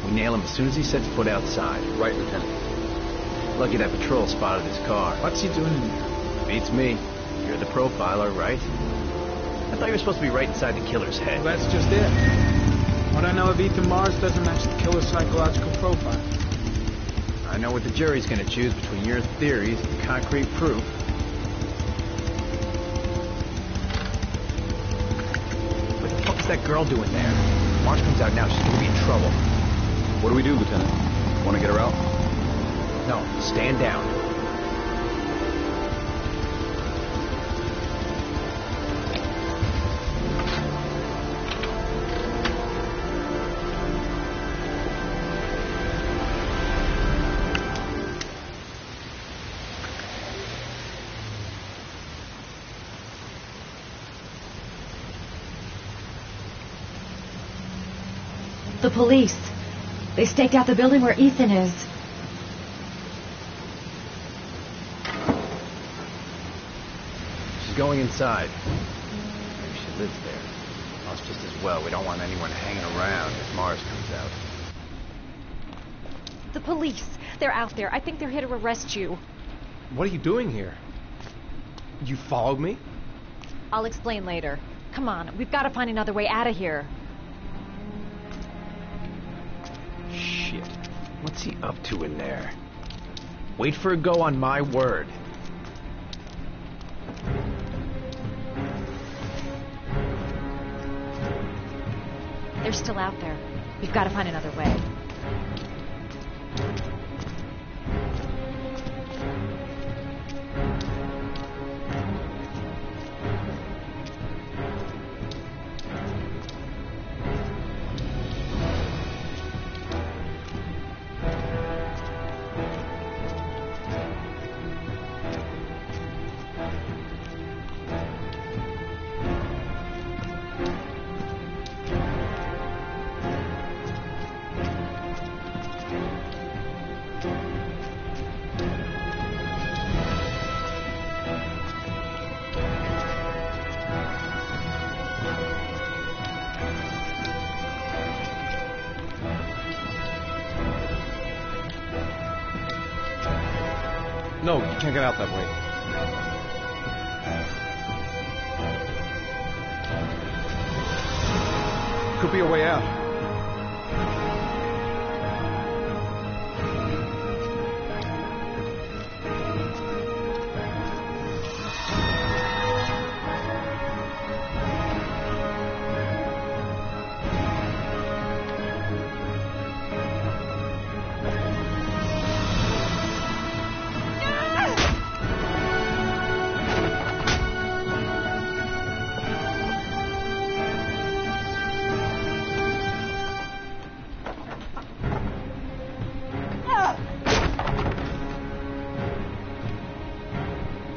Speaker 6: We nail him as soon as he sets foot outside.
Speaker 18: Right, Lieutenant.
Speaker 6: Lucky that patrol spotted his car.
Speaker 7: What's he doing in there?
Speaker 6: Beats me. You're the profiler, right? I thought you were supposed to be right inside the killer's head.
Speaker 7: Well, that's just it. What I know of Ethan Mars doesn't match the killer's psychological profile.
Speaker 6: I know what the jury's gonna choose between your theories and concrete proof. What the fuck's that girl doing there? If Mars comes out now, she's gonna be in trouble.
Speaker 18: What do we do, Lieutenant? Want to get her out?
Speaker 6: No, stand down.
Speaker 14: The police. They staked out the building where Ethan is.
Speaker 6: She's going inside. Maybe she lives there. Well, it's just as well. We don't want anyone hanging around if Mars comes out.
Speaker 14: The police. They're out there. I think they're here to arrest you.
Speaker 2: What are you doing here? You followed me?
Speaker 14: I'll explain later. Come on, we've got to find another way out of here.
Speaker 6: Shit. What's he up to in there? Wait for a go on my word.
Speaker 14: They're still out there. We've got to find another way.
Speaker 2: No, you can't get out that way. Could be a way out.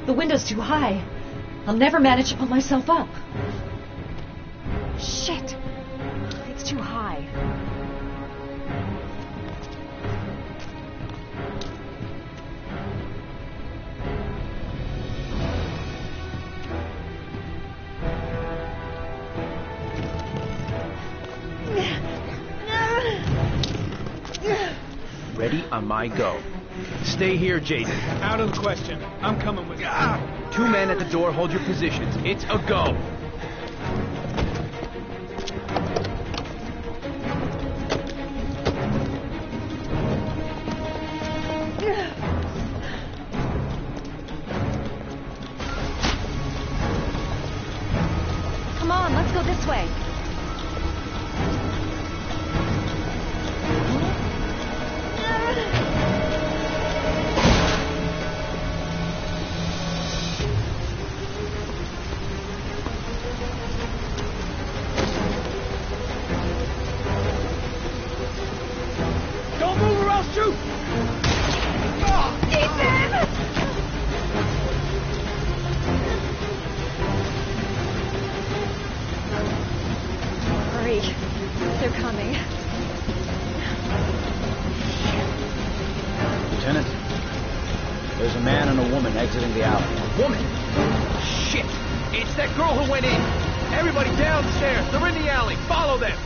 Speaker 14: The window's too high. I'll never manage to pull myself up. Shit. It's too high.
Speaker 6: ready on my go. Stay here, Jason.
Speaker 7: Out of the question. I'm coming with you.
Speaker 6: 2 men at the door, hold your positions. It's a go.
Speaker 5: Come on, let's go this way.
Speaker 7: Don't move or I'll shoot!
Speaker 5: Hurry. They're coming.
Speaker 18: Lieutenant, there's a man and a woman exiting the alley.
Speaker 6: A woman? Shit! It's that girl who went in! Everybody downstairs! They're in the alley! Follow them!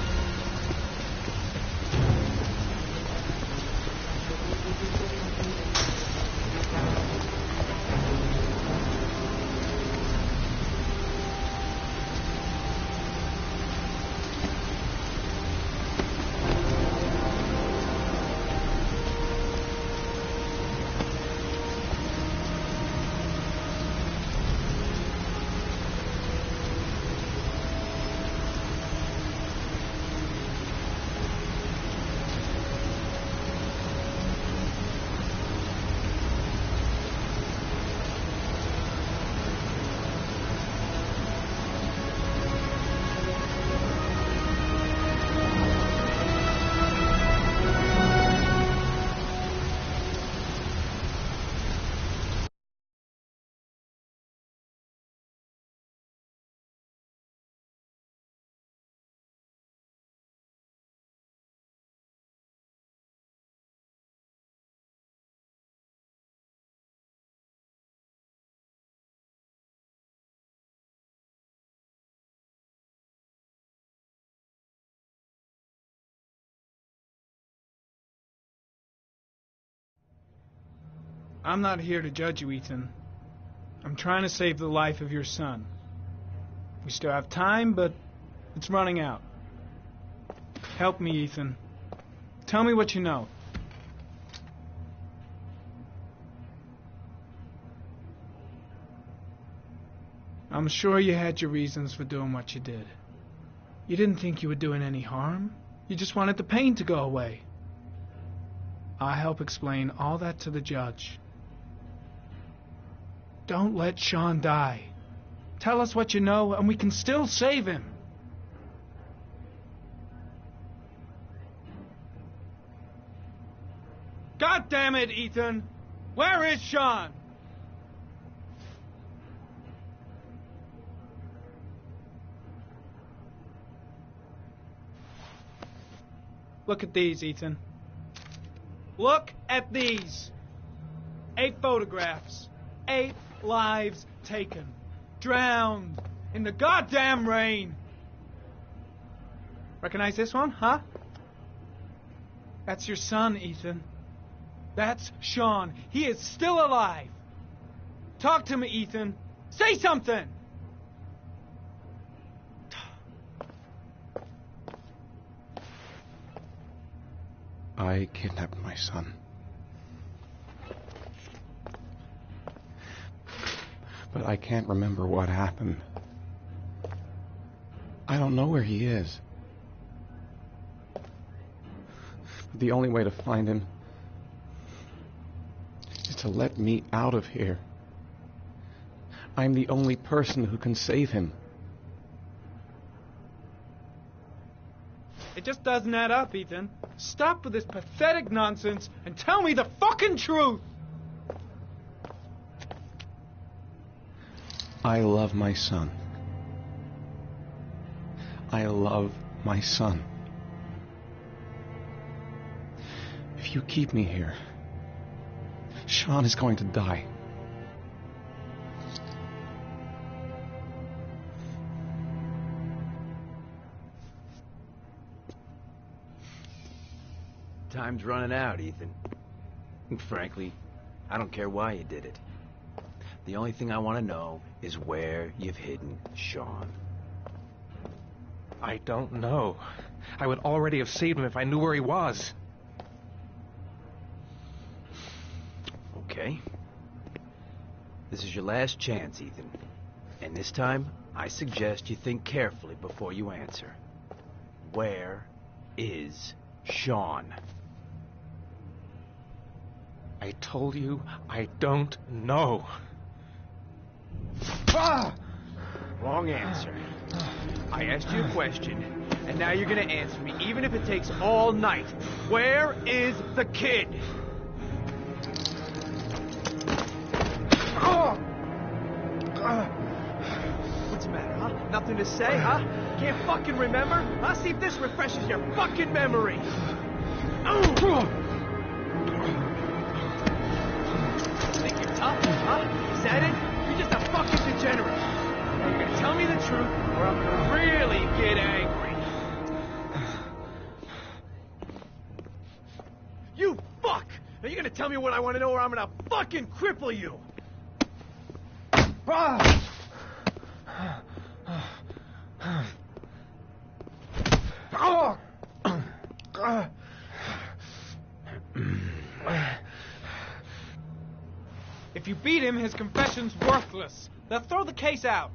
Speaker 7: I'm not here to judge you, Ethan. I'm trying to save the life of your son. We still have time, but it's running out. Help me, Ethan. Tell me what you know. I'm sure you had your reasons for doing what you did. You didn't think you were doing any harm. You just wanted the pain to go away. I'll help explain all that to the judge. Don't let Sean die. Tell us what you know, and we can still save him. God damn it, Ethan! Where is Sean? Look at these, Ethan. Look at these. 8 photographs. 8 lives taken. Drowned in the goddamn rain. Recognize this one, huh? That's your son, Ethan. That's Sean. He is still alive. Talk to me, Ethan. Say something!
Speaker 2: I kidnapped my son. But I can't remember what happened. I don't know where he is. The only way to find him is to let me out of here. I'm the only person who can save him.
Speaker 7: It just doesn't add up, Ethan. Stop with this pathetic nonsense and tell me the fucking truth!
Speaker 2: I love my son. I love my son. If you keep me here, Sean is going to die.
Speaker 17: Time's running out, Ethan.
Speaker 18: And frankly, I don't care why you did it. The only thing I want to know is where you've hidden Sean.
Speaker 2: I don't know. I would already have saved him if I knew where he was.
Speaker 18: Okay. This is your last chance, Ethan. And this time, I suggest you think carefully before you answer. Where is Sean?
Speaker 2: I told you I don't know. Ah!
Speaker 6: Wrong answer. I asked you a question, and now you're gonna answer me, even if it takes all night. Where is the kid? What's the matter, huh? Nothing to say, huh? Can't fucking remember? Huh? See if this refreshes your fucking memory. Think you're tough, huh? Is that it? You're just a fucking degenerate. Now you're gonna tell me the truth, or I'm gonna really get angry. You fuck! Now you're gonna tell me what I want to know, or I'm gonna fucking cripple you.
Speaker 7: If you beat him, his confession's worthless. They'll throw the case out.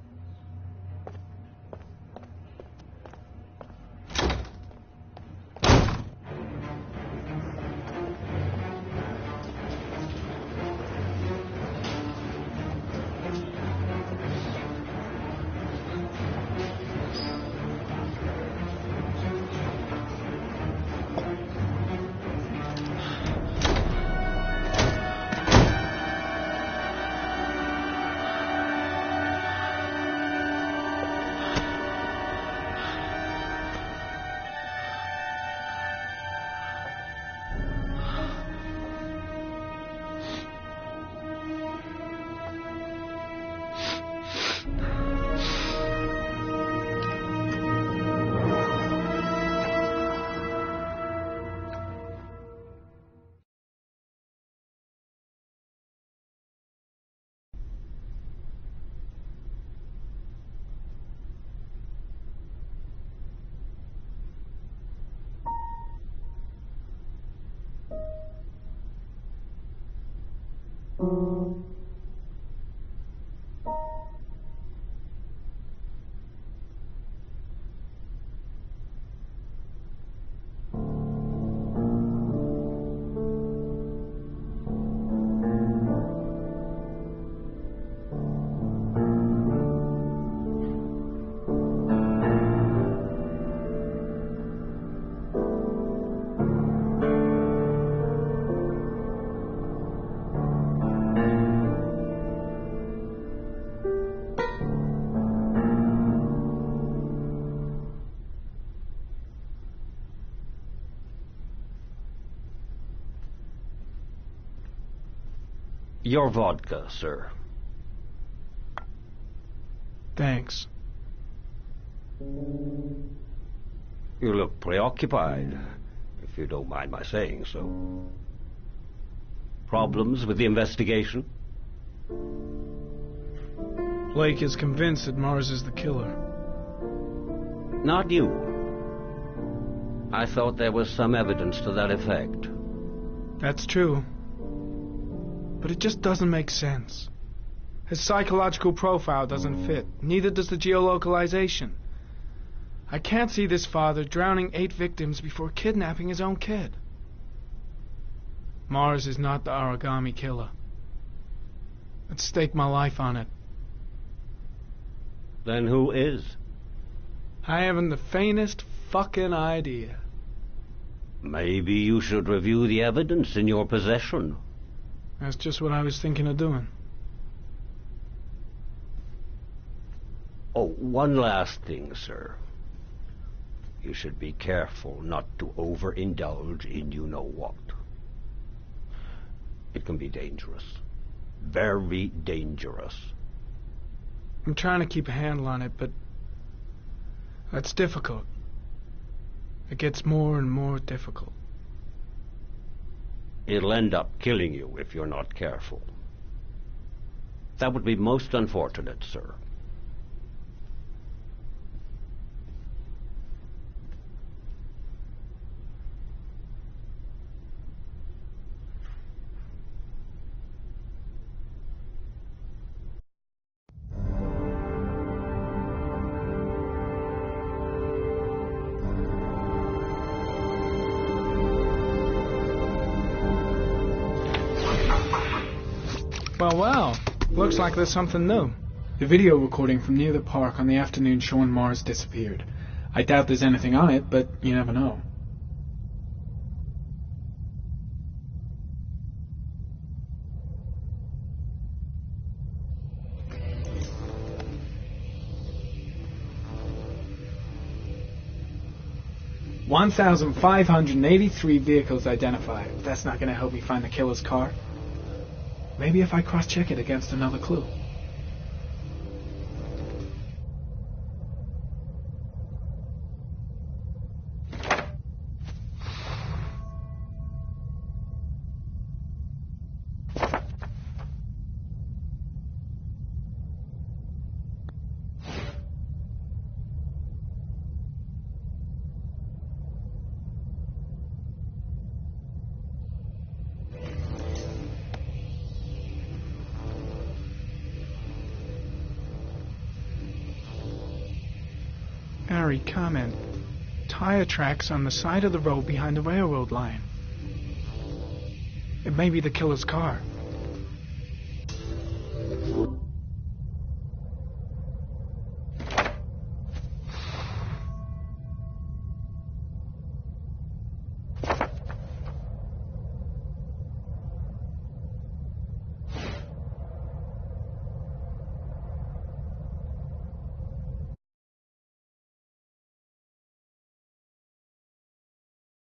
Speaker 19: Your vodka, sir.
Speaker 7: Thanks.
Speaker 19: You look preoccupied, if you don't mind my saying so. Problems with the investigation?
Speaker 7: Blake is convinced that Mars is the killer.
Speaker 19: Not you. I thought there was some evidence to that effect.
Speaker 7: That's true. But it just doesn't make sense. His psychological profile doesn't fit. Neither does the geolocalization. I can't see this father drowning 8 victims before kidnapping his own kid. Mars is not the origami killer. I'd stake my life on it.
Speaker 19: Then who is?
Speaker 7: I haven't the faintest fucking idea.
Speaker 19: Maybe you should review the evidence in your possession.
Speaker 7: That's just what I was thinking of doing.
Speaker 19: Oh, one last thing, sir. You should be careful not to overindulge in you-know-what. It can be dangerous. Very dangerous.
Speaker 7: I'm trying to keep a handle on it, but that's difficult. It gets more and more difficult.
Speaker 19: It'll end up killing you if you're not careful. That would be most unfortunate, sir.
Speaker 7: Well, looks like there's something new. The video recording from near the park on the afternoon Sean Mars disappeared. I doubt there's anything on it, but you never know. $1,583 vehicles identified. That's not going to help me find the killer's car. Maybe if I cross-check it against another clue. Harry, comment. Tire tracks on the side of the road behind the railroad line. It may be the killer's car.